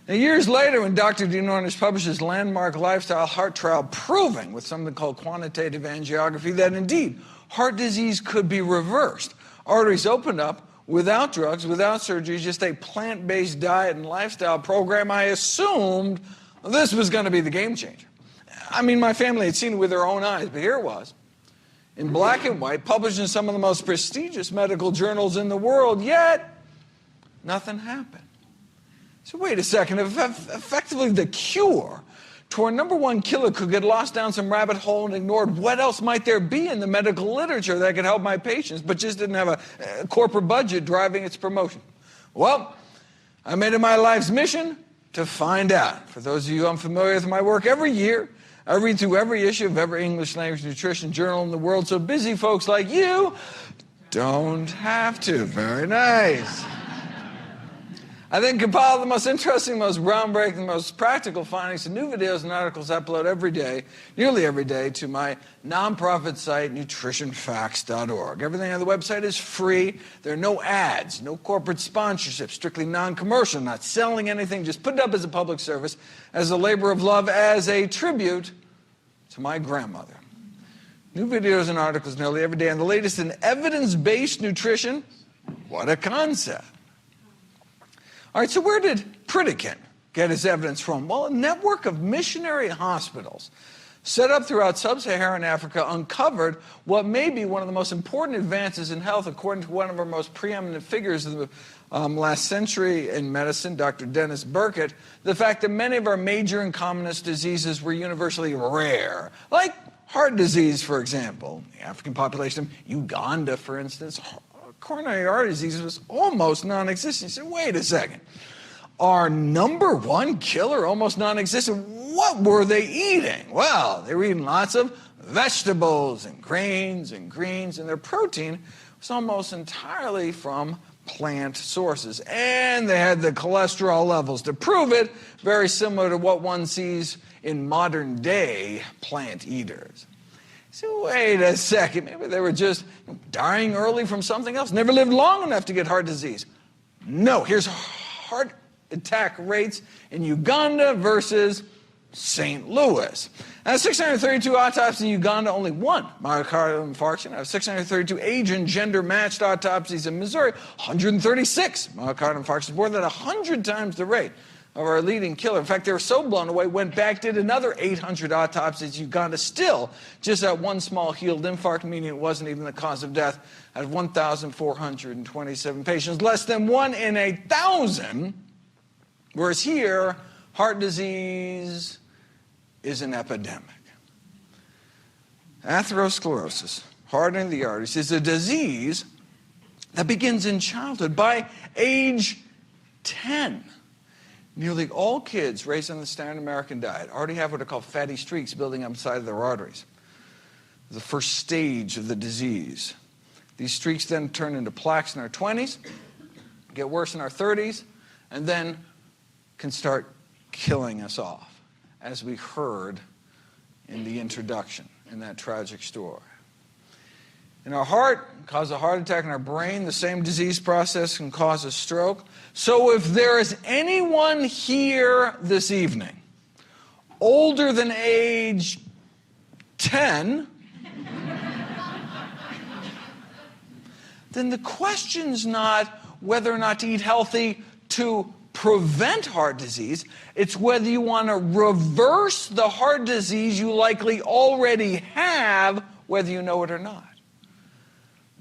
Now, years later, when Dr. Dean Ornish published his landmark lifestyle heart trial proving with something called quantitative angiography that indeed heart disease could be reversed, arteries opened up without drugs, without surgery, just a plant-based diet and lifestyle program, I assumed this was going to be the game changer. I mean, my family had seen it with their own eyes, but here it was, in black and white, published in some of the most prestigious medical journals in the world, yet nothing happened. So wait a second, if effectively the cure to our #1 killer could get lost down some rabbit hole and ignored, what else might there be in the medical literature that could help my patients, but just didn't have a corporate budget driving its promotion? Well, I made it my life's mission to find out. For those of you unfamiliar with my work, every year I read through every issue of every English language nutrition journal in the world, so busy folks like you don't have to. Very nice. I then compile the most interesting, most groundbreaking, most practical findings to new videos and articles I upload every day, nearly every day, to my nonprofit site, nutritionfacts.org. Everything on the website is free. There are no ads, no corporate sponsorship, strictly non-commercial, not selling anything, just put it up as a public service, as a labor of love, as a tribute to my grandmother. New videos and articles nearly every day, and the latest in evidence-based nutrition. What a concept. All right, so where did Pritikin get his evidence from? Well, a network of missionary hospitals set up throughout sub-Saharan Africa uncovered what may be one of the most important advances in health, according to one of our most preeminent figures of the last century in medicine, Dr. Dennis Burkitt, the fact that many of our major and commonest diseases were universally rare, like heart disease, for example. The African population of Uganda, for instance, coronary artery disease was almost non-existent. You said, wait a second. Our #1 killer, almost non-existent, what were they eating? Well, they were eating lots of vegetables and grains and greens, and their protein was almost entirely from plant sources. And they had the cholesterol levels to prove it, very similar to what one sees in modern day plant eaters. So wait a second, maybe they were just dying early from something else, never lived long enough to get heart disease. No, here's heart attack rates in Uganda versus St. Louis. Out of 632 autopsies in Uganda, only 1 myocardial infarction. Out of 632 age and gender matched autopsies in Missouri, 136 myocardial infarctions, more than 100 times the rate of our leading killer. In fact, they were so blown away, went back, did another 800 autopsies in Uganda, still just that one small healed infarct, meaning it wasn't even the cause of death, out of 1,427 patients, less than 1 in 1,000, whereas here, heart disease is an epidemic. Atherosclerosis, hardening of the arteries, is a disease that begins in childhood. By age 10, nearly all kids raised on the standard American diet already have what are called fatty streaks building up inside of their arteries. The first stage of the disease. These streaks then turn into plaques in our 20s, get worse in our 30s, and then can start killing us off, as we heard in the introduction in that tragic story. In our heart, cause a heart attack. In our brain, the same disease process can cause a stroke. So if there is anyone here this evening older than age 10, then the question's not whether or not to eat healthy to prevent heart disease. It's whether you want to reverse the heart disease you likely already have, whether you know it or not.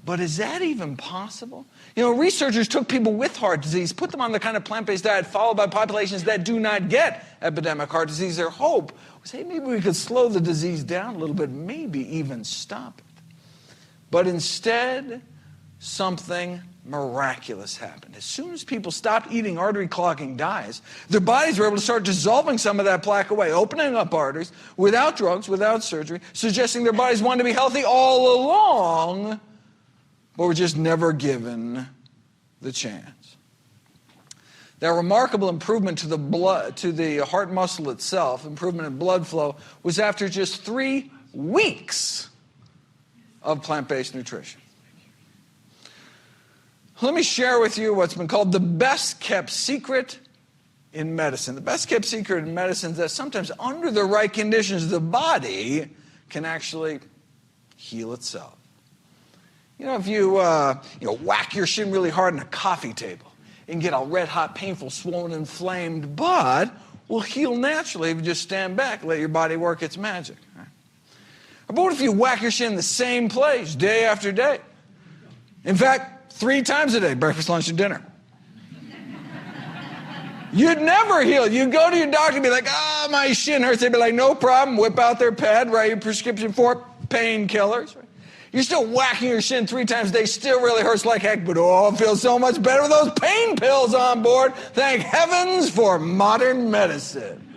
But is that even possible? You know, researchers took people with heart disease, put them on the kind of plant-based diet followed by populations that do not get epidemic heart disease. Their hope was, hey, maybe we could slow the disease down a little bit, maybe even stop it. But instead, something miraculous happened. As soon as people stopped eating artery clogging dyes, their bodies were able to start dissolving some of that plaque away, opening up arteries without drugs, without surgery, suggesting their bodies wanted to be healthy all along, but were just never given the chance. That remarkable improvement to the heart muscle itself, improvement in blood flow, was after just 3 weeks of plant-based nutrition. Let me share with you what's been called the best-kept secret in medicine. The best-kept secret in medicine is that sometimes under the right conditions, the body can actually heal itself. You know, if you whack your shin really hard on a coffee table, you can get all red-hot, painful, swollen, inflamed, but will heal naturally if you just stand back and let your body work its magic. Right? But what if you whack your shin in the same place day after day? In fact, 3 times a day, breakfast, lunch, and dinner. You'd never heal. You'd go to your doctor and be like, my shin hurts. They'd be like, no problem. Whip out their pad, write your prescription for painkillers. Right? You're still whacking your shin 3 times a day. Still really hurts like heck, but it feels so much better with those pain pills on board. Thank heavens for modern medicine.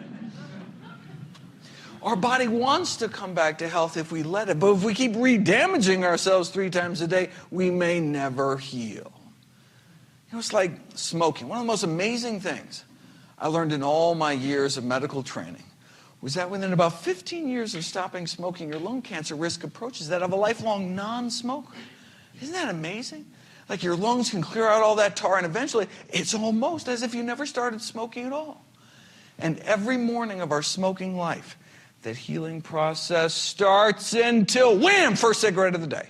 Our body wants to come back to health if we let it, but if we keep re-damaging ourselves 3 times a day, we may never heal. You know, it's like smoking. One of the most amazing things I learned in all my years of medical training was that within about 15 years of stopping smoking, your lung cancer risk approaches that of a lifelong non-smoker. Isn't that amazing? Like your lungs can clear out all that tar, and eventually it's almost as if you never started smoking at all. And every morning of our smoking life, that healing process starts until, wham, first cigarette of the day.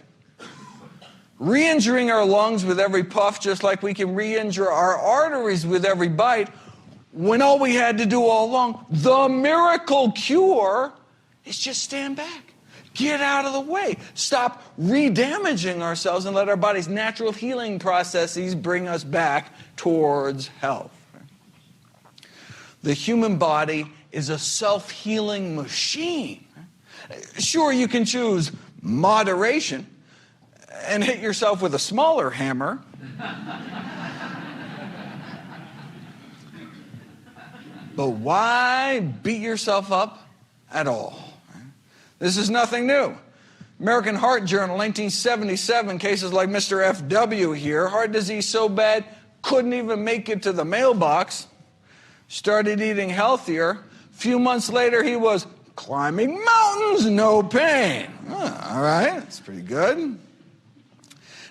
Re-injuring our lungs with every puff, just like we can re-injure our arteries with every bite, when all we had to do all along, the miracle cure, is just stand back. Get out of the way. Stop re-damaging ourselves and let our body's natural healing processes bring us back towards health. The human body is a self-healing machine. Sure, you can choose moderation and hit yourself with a smaller hammer. But why beat yourself up at all? This is nothing new. American Heart Journal, 1977, cases like Mr. F.W. here, heart disease so bad, couldn't even make it to the mailbox, started eating healthier. A few months later, he was climbing mountains, no pain. All right, that's pretty good.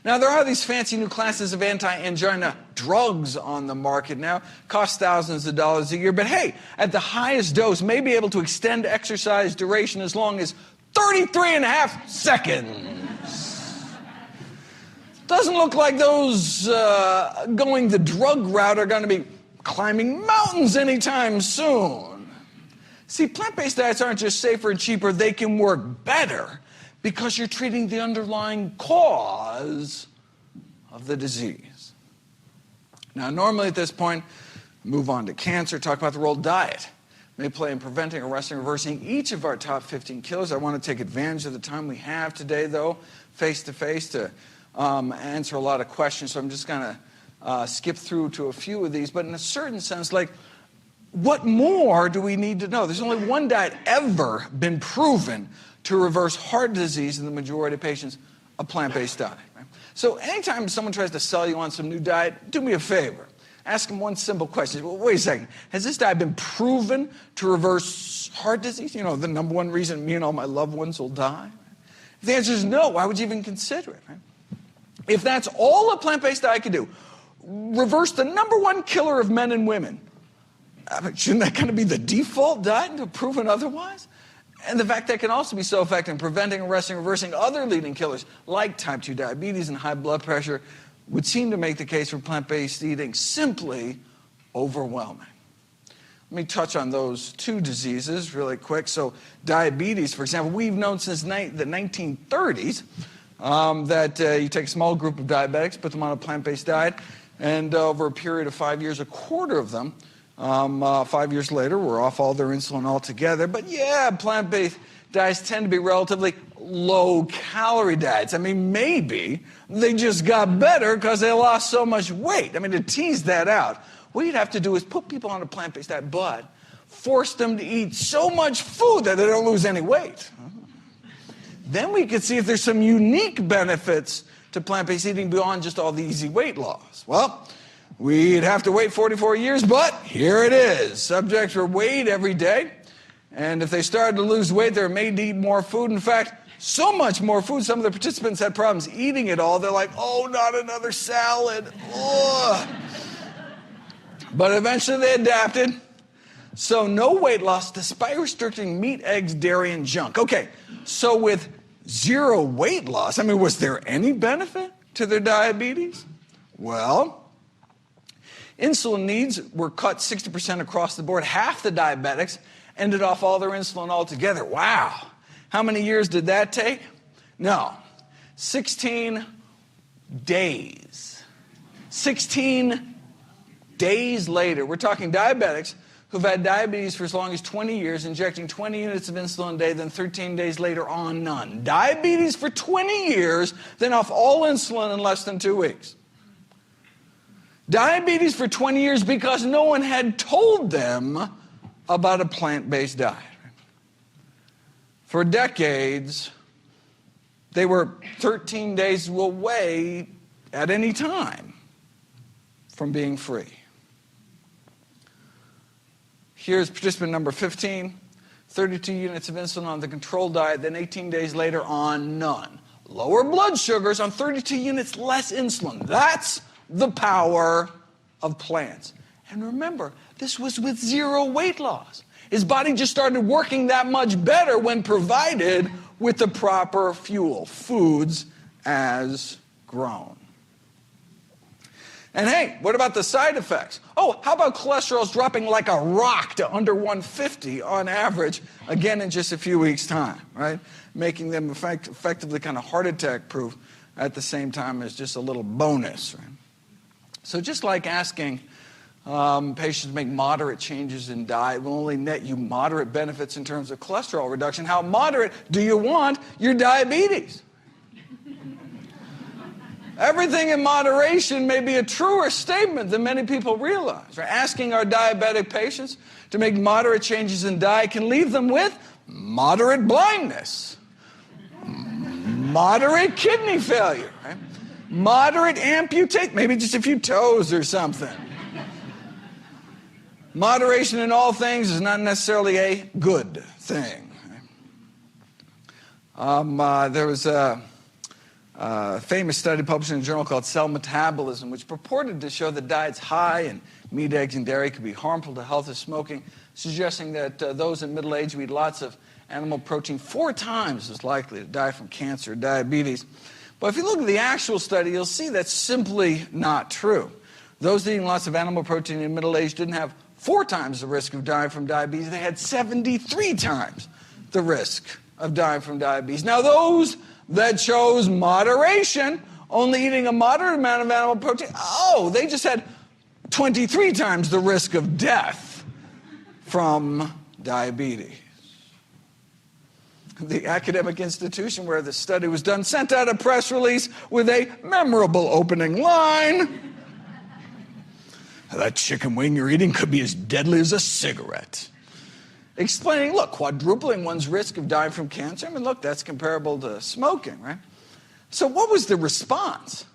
Now, there are these fancy new classes of anti-angina drugs on the market now. Cost thousands of dollars a year. But hey, at the highest dose, may be able to extend exercise duration as long as 33.5 seconds. Doesn't look like those going the drug route are going to be climbing mountains anytime soon. See, plant-based diets aren't just safer and cheaper, they can work better because you're treating the underlying cause of the disease. Now, normally at this point, move on to cancer, talk about the role diet may play in preventing, arresting, reversing each of our top 15 killers. I want to take advantage of the time we have today, though, face-to-face to answer a lot of questions, so I'm just going to skip through to a few of these. But in a certain sense, like, what more do we need to know? There's only one diet ever been proven to reverse heart disease in the majority of patients, a plant-based diet. Right? So anytime someone tries to sell you on some new diet, do me a favor. Ask them one simple question. Well, wait a second. Has this diet been proven to reverse heart disease? You know, the number one reason me and all my loved ones will die? If the answer is no, why would you even consider it? Right? If that's all a plant-based diet can do, reverse the number one killer of men and women, shouldn't that kind of be the default diet until proven otherwise? And the fact that it can also be so effective in preventing, arresting, reversing other leading killers like type 2 diabetes and high blood pressure would seem to make the case for plant-based eating simply overwhelming. Let me touch on those two diseases really quick. So diabetes, for example, we've known since the 1930s that you take a small group of diabetics, put them on a plant-based diet, and over a period of 5 years, a quarter of them, 5 years later, were off all their insulin altogether. But yeah, plant-based diets tend to be relatively low-calorie diets. I mean, maybe they just got better because they lost so much weight. I mean, to tease that out, what you'd have to do is put people on a plant-based diet, but force them to eat so much food that they don't lose any weight. Then we could see if there's some unique benefits to plant-based eating beyond just all the easy weight loss. Well, we'd have to wait 44 years, but here it is. Subjects were weighed every day, and if they started to lose weight, they were made to eat more food. In fact, so much more food, some of the participants had problems eating it all. They're like, oh, not another salad. Ugh. But eventually they adapted. So no weight loss despite restricting meat, eggs, dairy, and junk. Okay, so with zero weight loss, I mean, was there any benefit to their diabetes? Well, insulin needs were cut 60% across the board. Half the diabetics ended off all their insulin altogether. Wow. How many years did that take? No. 16 days. 16 days later. We're talking diabetics who've had diabetes for as long as 20 years, injecting 20 units of insulin a day, then 13 days later on none. Diabetes for 20 years, then off all insulin in less than 2 weeks. Diabetes for 20 years because no one had told them about a plant-based diet. For decades, they were 13 days away at any time from being free. Here's participant number 15, 32 units of insulin on the controlled diet, then 18 days later on none. Lower blood sugars on 32 units less insulin. That's the power of plants. And remember, this was with zero weight loss. His body just started working that much better when provided with the proper fuel, foods as grown. And hey, what about the side effects? Oh, how about cholesterol's dropping like a rock to under 150 on average, again in just a few weeks' time, right? Making them effectively kind of heart attack proof at the same time as just a little bonus, right? So just like asking patients to make moderate changes in diet will only net you moderate benefits in terms of cholesterol reduction, how moderate do you want your diabetes? Everything in moderation may be a truer statement than many people realize. Right? Asking our diabetic patients to make moderate changes in diet can leave them with moderate blindness, moderate kidney failure, right? Moderate amputation, maybe just a few toes or something. Moderation in all things is not necessarily a good thing. There was a famous study published in a journal called Cell Metabolism, which purported to show that diets high in meat, eggs, and dairy could be harmful to health as smoking, suggesting that those in middle age who eat lots of animal protein 4 times as likely to die from cancer or diabetes. But if you look at the actual study, you'll see that's simply not true. Those eating lots of animal protein in middle age didn't have 4 times the risk of dying from diabetes. They had 73 times the risk of dying from diabetes. Now, those that chose moderation, only eating a moderate amount of animal protein, they just had 23 times the risk of death from diabetes. the academic institution where the study was done, sent out a press release with a memorable opening line. That chicken wing you're eating could be as deadly as a cigarette. Explaining, look, quadrupling one's risk of dying from cancer. I mean, look, that's comparable to smoking, right? So what was the response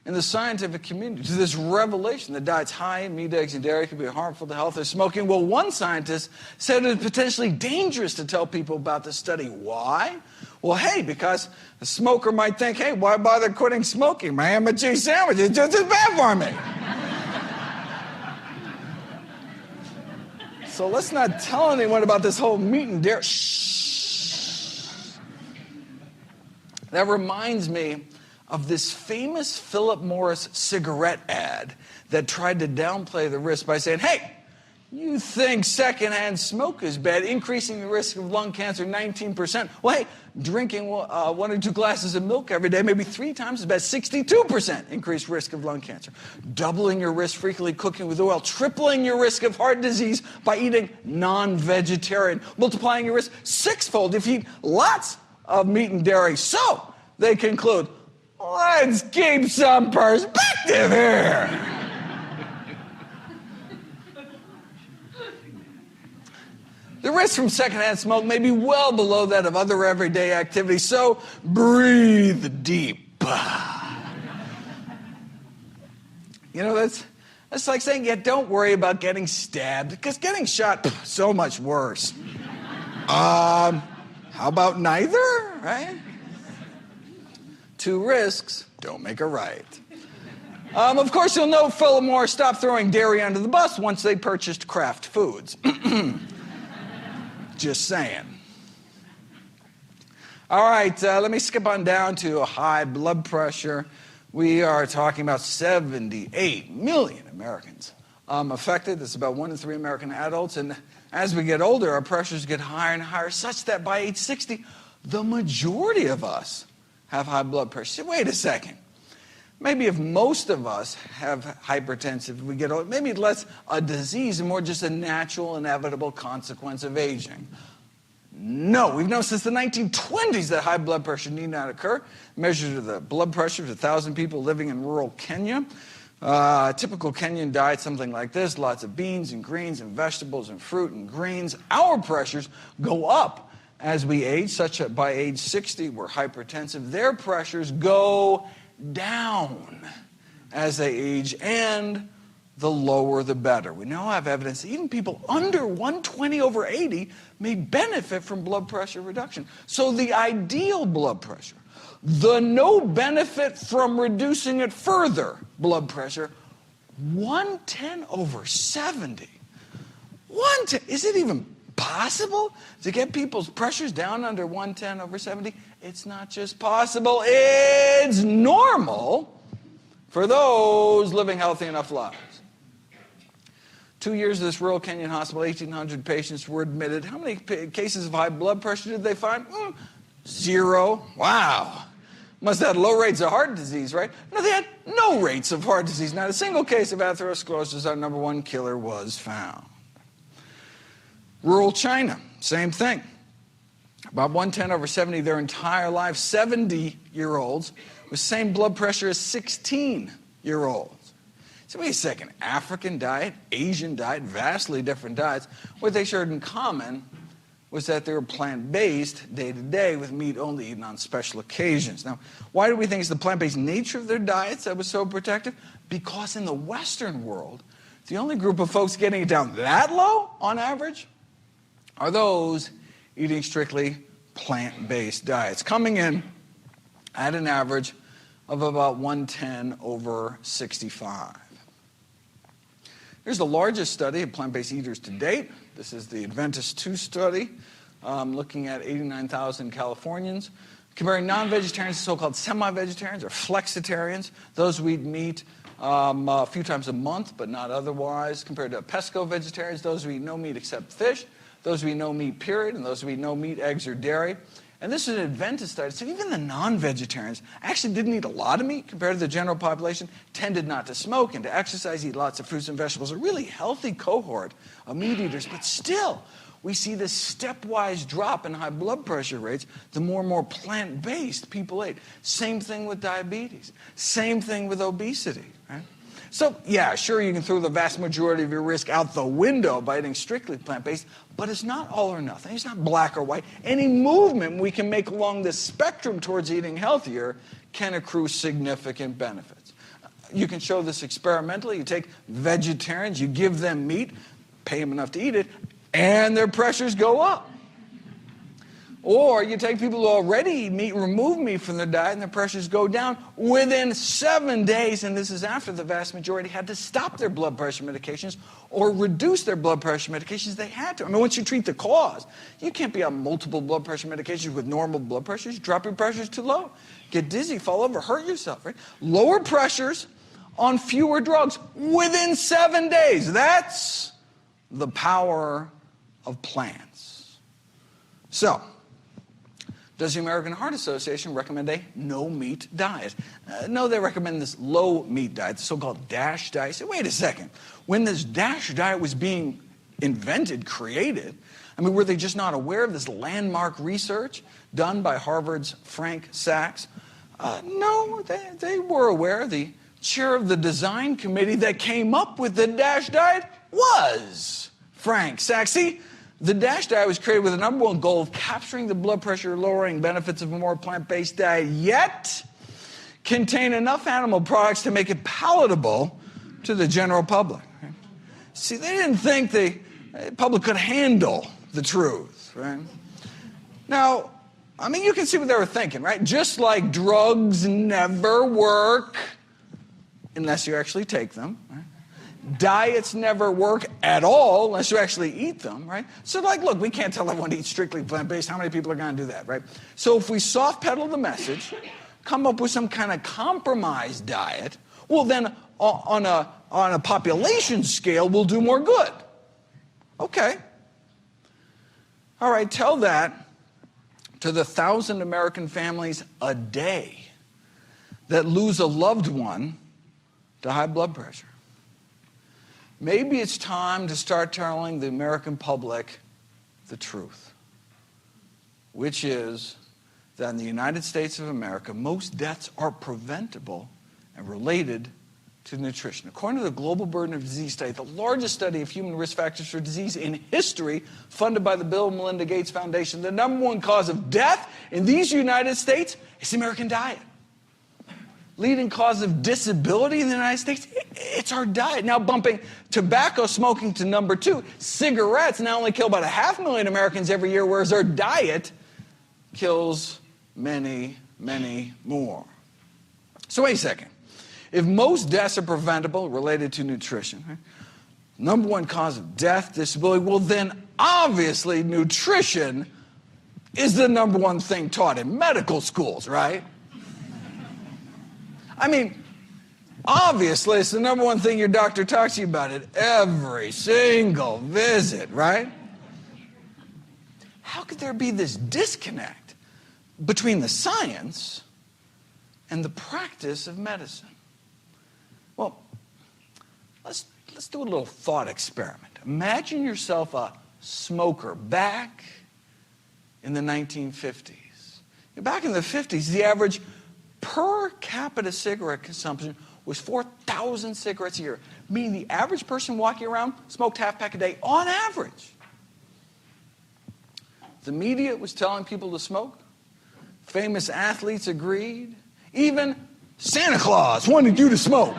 in the scientific community to this revelation that diets high in meat, eggs, and dairy could be harmful to health or smoking? Well, one scientist said it was potentially dangerous to tell people about the study. Why? Well, hey, because a smoker might think, hey, why bother quitting smoking? My ham and cheese sandwich is just as bad for me. So let's not tell anyone about this whole meat and dairy. Shh. That reminds me of this famous Philip Morris cigarette ad that tried to downplay the risk by saying, hey, you think secondhand smoke is bad, increasing the risk of lung cancer 19%. Well, hey, drinking 1 or 2 glasses of milk every day, maybe 3 times as bad, 62% increased risk of lung cancer. Doubling your risk frequently cooking with oil, tripling your risk of heart disease by eating non-vegetarian, multiplying your risk 6-fold if you eat lots of meat and dairy. So, they conclude, let's keep some perspective here. The risk from secondhand smoke may be well below that of other everyday activities, so breathe deep. You know, that's like saying, yeah, don't worry about getting stabbed, because getting shot, so much worse. How about neither, right? 2 risks don't make a right. Of course, you'll know Philip Morris stopped throwing dairy under the bus once they purchased Kraft Foods. Just saying. All right, let me skip on down to high blood pressure. We are talking about 78 million Americans affected. That's about 1 in 3 American adults. And as we get older, our pressures get higher and higher, such that by age 60, the majority of us have high blood pressure. Wait a second. Maybe if most of us have hypertension, we get old, maybe less a disease and more just a natural, inevitable consequence of aging. No, we've known since the 1920s that high blood pressure need not occur. Measured the blood pressure of 1,000 people living in rural Kenya. Typical Kenyan diet, something like this, lots of beans and greens and vegetables and fruit and greens. Our pressures go up as we age, such that by age 60 we're hypertensive. Their pressures go down as they age, and the lower the better. We now have evidence that even people under 120/80 may benefit from blood pressure reduction. So the ideal blood pressure, the no benefit from reducing it further blood pressure, 110/70. 110, is it even possible to get people's pressures down under 110/70? It's not just possible, it's normal for those living healthy enough lives. 2 years of this rural Kenyan hospital, 1,800 patients were admitted. How many cases of high blood pressure did they find? 0. Wow. Must have had low rates of heart disease, right? No, they had no rates of heart disease. Not a single case of atherosclerosis, our number 1 killer, was found. Rural China, same thing. About 110/70 their entire life, 70-year-olds with same blood pressure as 16-year-olds. So wait a second, African diet, Asian diet, vastly different diets. What they shared in common was that they were plant-based day to day with meat only eaten on special occasions. Now, why do we think it's the plant-based nature of their diets that was so protective? Because in the Western world, the only group of folks getting it down that low on average are those eating strictly plant-based diets, coming in at an average of about 110/65. Here's the largest study of plant-based eaters to date. This is the Adventist 2 study, looking at 89,000 Californians, comparing non-vegetarians to so-called semi-vegetarians or flexitarians, those who eat meat a few times a month but not otherwise, compared to pesco-vegetarians, those who eat no meat except fish, those who eat no meat, period, and those who eat no meat, eggs, or dairy. And this is an Adventist study, so even the non-vegetarians actually didn't eat a lot of meat compared to the general population, tended not to smoke and to exercise, eat lots of fruits and vegetables, a really healthy cohort of meat eaters. But still, we see this stepwise drop in high blood pressure rates the more and more plant-based people ate. Same thing with diabetes. Same thing with obesity. Right? So, yeah, sure, you can throw the vast majority of your risk out the window by eating strictly plant-based, but it's not all or nothing. It's not black or white. Any movement we can make along this spectrum towards eating healthier can accrue significant benefits. You can show this experimentally. You take vegetarians, you give them meat, pay them enough to eat it, and their pressures go up. Or you take people who already eat meat, remove meat from their diet, and their pressures go down within 7 days, and this is after the vast majority had to stop their blood pressure medications or reduce their blood pressure medications. They had to. I mean, once you treat the cause, you can't be on multiple blood pressure medications with normal blood pressures. Drop your pressures too low. Get dizzy, fall over, hurt yourself, right? Lower pressures on fewer drugs within 7 days. That's the power of plants. So, does the American Heart Association recommend a no-meat diet? No, they recommend this low-meat diet, the so-called DASH diet. You say, wait a second. When this DASH diet was being invented, created, I mean, were they just not aware of this landmark research done by Harvard's Frank Sachs? No, they were aware. The chair of the design committee that came up with the DASH diet was Frank Sachs. See, the DASH diet was created with the number one goal of capturing the blood pressure lowering benefits of a more plant-based diet, yet contain enough animal products to make it palatable to the general public. See, they didn't think the public could handle the truth, right? Now, I mean, you can see what they were thinking, right? Just like drugs never work unless you actually take them, right? Diets never work at all unless you actually eat them, right? So, like, look, we can't tell everyone to eat strictly plant-based. How many people are going to do that, right? So if we soft pedal the message, come up with some kind of compromise diet, well, then on a population scale, we'll do more good. Okay. All right, tell that to the 1,000 American families a day that lose a loved one to high blood pressure. Maybe it's time to start telling the American public the truth, which is that in the United States of America, most deaths are preventable and related to nutrition. According to the Global Burden of Disease Study, the largest study of human risk factors for disease in history, funded by the Bill and Melinda Gates Foundation, the number one cause of death in these United States is the American diet. Leading cause of disability in the United States, it's our diet. Now bumping tobacco smoking to number 2. Cigarettes now only kill about 500,000 Americans every year, whereas our diet kills many, many more. So wait a second. If most deaths are preventable related to nutrition, right? Number one cause of death, disability, well then obviously nutrition is the number one thing taught in medical schools, right? I mean, obviously, it's the number one thing your doctor talks to you about at every single visit, right? How could there be this disconnect between the science and the practice of medicine? Well, let's do a little thought experiment. Imagine yourself a smoker back in the 1950s. Back in the 50s, the average per capita cigarette consumption was 4,000 cigarettes a year, meaning the average person walking around smoked half pack a day on average. The media was telling people to smoke. Famous athletes agreed. Even Santa Claus wanted you to smoke.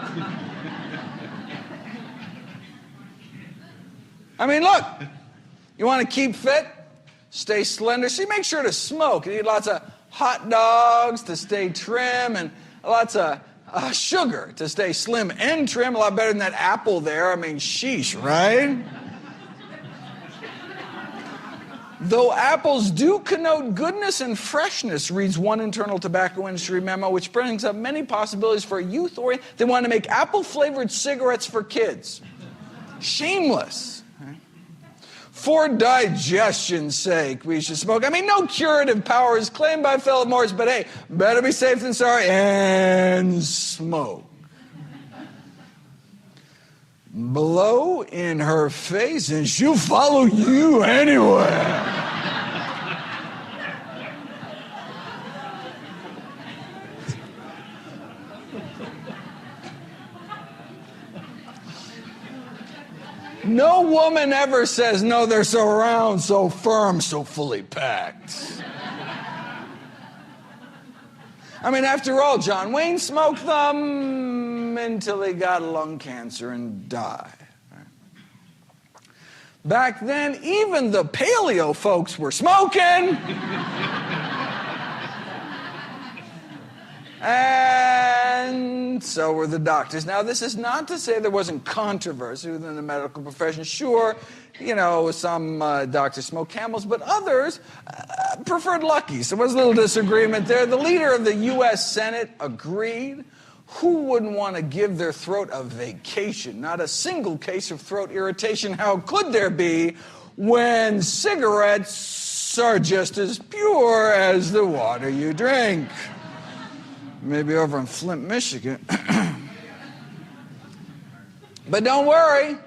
I mean, look, you want to keep fit, stay slender, so you make sure to smoke. You eat lots of hot dogs to stay trim, and lots of sugar to stay slim and trim. A lot better than that apple there. I mean, sheesh, right? Though apples do connote goodness and freshness, reads one internal tobacco industry memo, which brings up many possibilities for a youth orient. They want to make apple-flavored cigarettes for kids. Shameless. For digestion's sake, we should smoke. I mean, no curative power is claimed by Philip Morris, but hey, better be safe than sorry, and smoke. Blow in her face and she'll follow you anywhere. No woman ever says, no, they're so round, so firm, so fully packed. I mean, after all, John Wayne smoked them until he got lung cancer and died. Back then, even the paleo folks were smoking. And so were the doctors. Now, this is not to say there wasn't controversy within the medical profession. Sure, you know, some doctors smoked Camels, but others preferred Luckies. There was a little disagreement there. The leader of the U.S. Senate agreed. Who wouldn't want to give their throat a vacation? Not a single case of throat irritation. How could there be when cigarettes are just as pure as the water you drink? Maybe over in Flint, Michigan. But don't worry.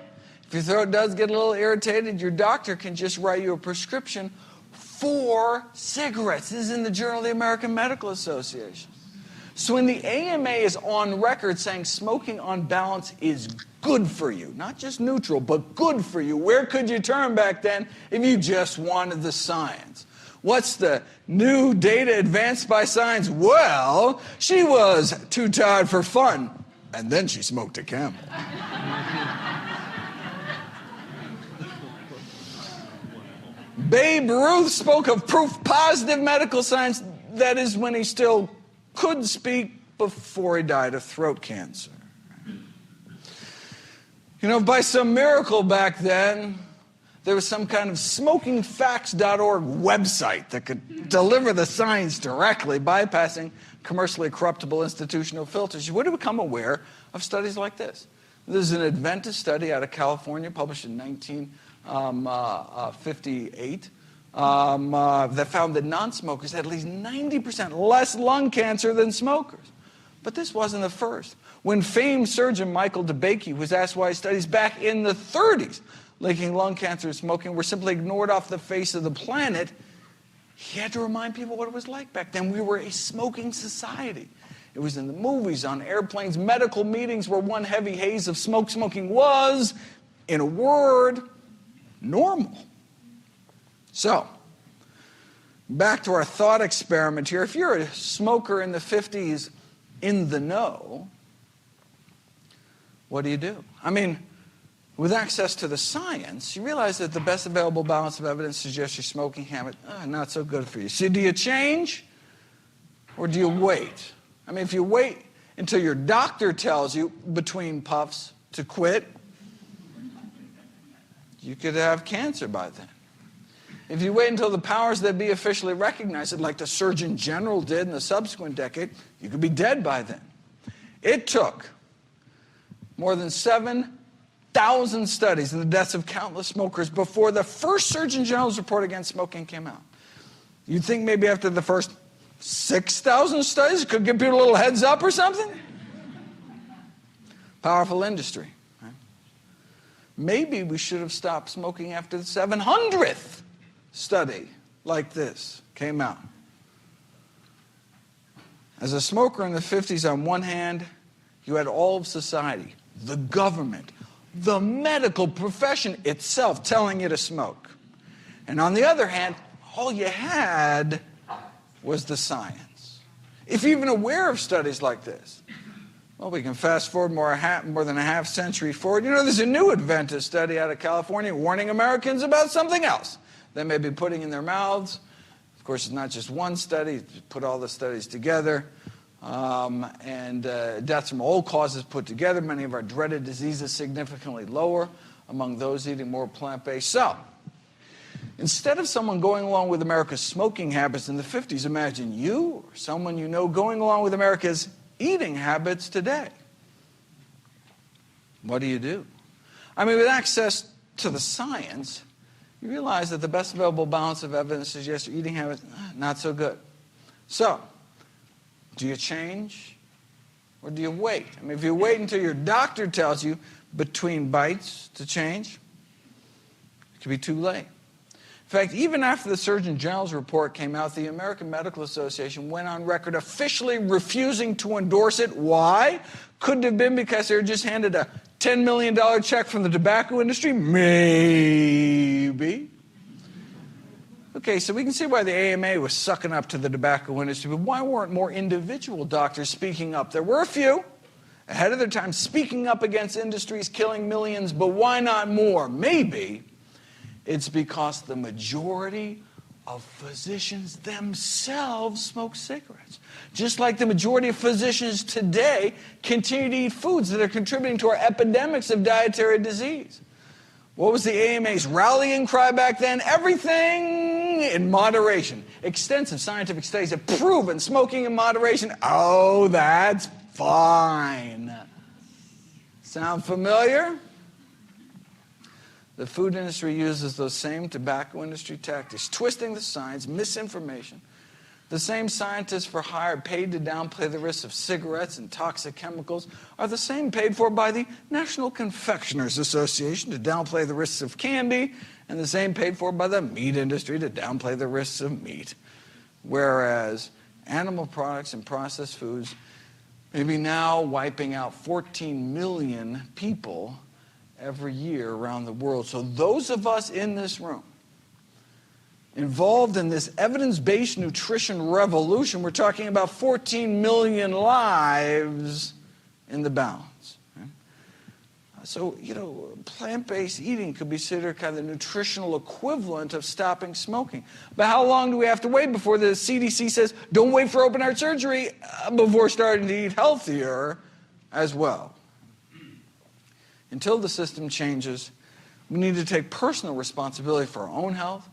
If your throat does get a little irritated, your doctor can just write you a prescription for cigarettes. This is in the Journal of the American Medical Association. So when the AMA is on record saying smoking on balance is good for you, not just neutral, but good for you, where could you turn back then if you just wanted the science? What's the new data advanced by science? Well, she was too tired for fun, and then she smoked a Camel. Babe Ruth spoke of proof positive medical science, that is when he still could speak, before he died of throat cancer. You know, by some miracle back then, there was some kind of smokingfacts.org website that could deliver the science directly, bypassing commercially corruptible institutional filters. You would have become aware of studies like this. There's an Adventist study out of California published in 1958 that found that non-smokers had at least 90% less lung cancer than smokers. But this wasn't the first. When famed surgeon Michael DeBakey was asked why studies back in the 30s linking lung cancer and smoking were simply ignored off the face of the planet, he had to remind people what it was like back then. We were a smoking society. It was in the movies, on airplanes, medical meetings where one heavy haze of smoking was, in a word, normal. So, back to our thought experiment here. If you're a smoker in the 50s in the know, what do? I mean, with access to the science, you realize that the best available balance of evidence suggests your smoking habit, not so good for you. So do you change or do you wait? I mean, if you wait until your doctor tells you between puffs to quit, you could have cancer by then. If you wait until the powers that be officially recognize it, like the Surgeon General did in the subsequent decade, you could be dead by then. It took more than 7,000 studies in the deaths of countless smokers before the first Surgeon General's report against smoking came out. You'd think maybe after the first 6,000 studies it could give people a little heads up or something? Powerful industry. Right? Maybe we should have stopped smoking after the 700th study like this came out. As a smoker in the 50s, on one hand, you had all of society, the government, the medical profession itself telling you to smoke. And on the other hand, all you had was the science. If you're even aware of studies like this, well, we can fast forward more than a half century forward. You know, there's a new Adventist study out of California warning Americans about something else they may be putting in their mouths. Of course, it's not just one study. Put all the studies together. Deaths from all causes put together. Many of our dreaded diseases significantly lower among those eating more plant-based. So, instead of someone going along with America's smoking habits in the 50s, imagine you or someone you know going along with America's eating habits today. What do? I mean, with access to the science, you realize that the best available balance of evidence suggests your eating habits not so good. So, do you change or do you wait? I mean, if you wait until your doctor tells you between bites to change, it could be too late. In fact, even after the Surgeon General's report came out, the American Medical Association went on record officially refusing to endorse it. Why? Could it have been because they were just handed a $10 million check from the tobacco industry? Maybe. Okay, so we can see why the AMA was sucking up to the tobacco industry, but why weren't more individual doctors speaking up? There were a few, ahead of their time, speaking up against industries killing millions, but why not more? Maybe it's because the majority of physicians themselves smoke cigarettes. Just like the majority of physicians today continue to eat foods that are contributing to our epidemics of dietary disease. What was the AMA's rallying cry back then? Everything in moderation. Extensive scientific studies have proven smoking in moderation. Oh, that's fine. Sound familiar? The food industry uses those same tobacco industry tactics, twisting the science, misinformation. The same scientists for hire paid to downplay the risks of cigarettes and toxic chemicals are the same paid for by the National Confectioners Association to downplay the risks of candy, and the same paid for by the meat industry to downplay the risks of meat. Whereas animal products and processed foods may be now wiping out 14 million people every year around the world. So those of us in this room involved in this evidence-based nutrition revolution, we're talking about 14 million lives in the balance. Right? So, plant-based eating could be considered kind of the nutritional equivalent of stopping smoking. But how long do we have to wait before the CDC says, don't wait for open heart surgery before starting to eat healthier as well? Until the system changes, we need to take personal responsibility for our own health,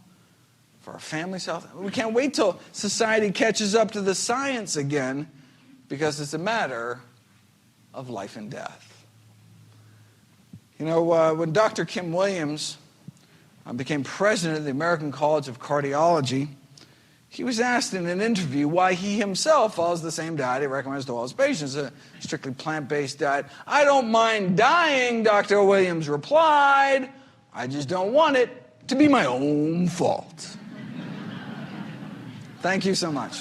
for our family's health. We can't wait till society catches up to the science again, because it's a matter of life and death. When Dr. Kim Williams became president of the American College of Cardiology, he was asked in an interview why he himself follows the same diet he recommends to all his patients, a strictly plant-based diet. I don't mind dying, Dr. Williams replied. I just don't want it to be my own fault. Thank you so much.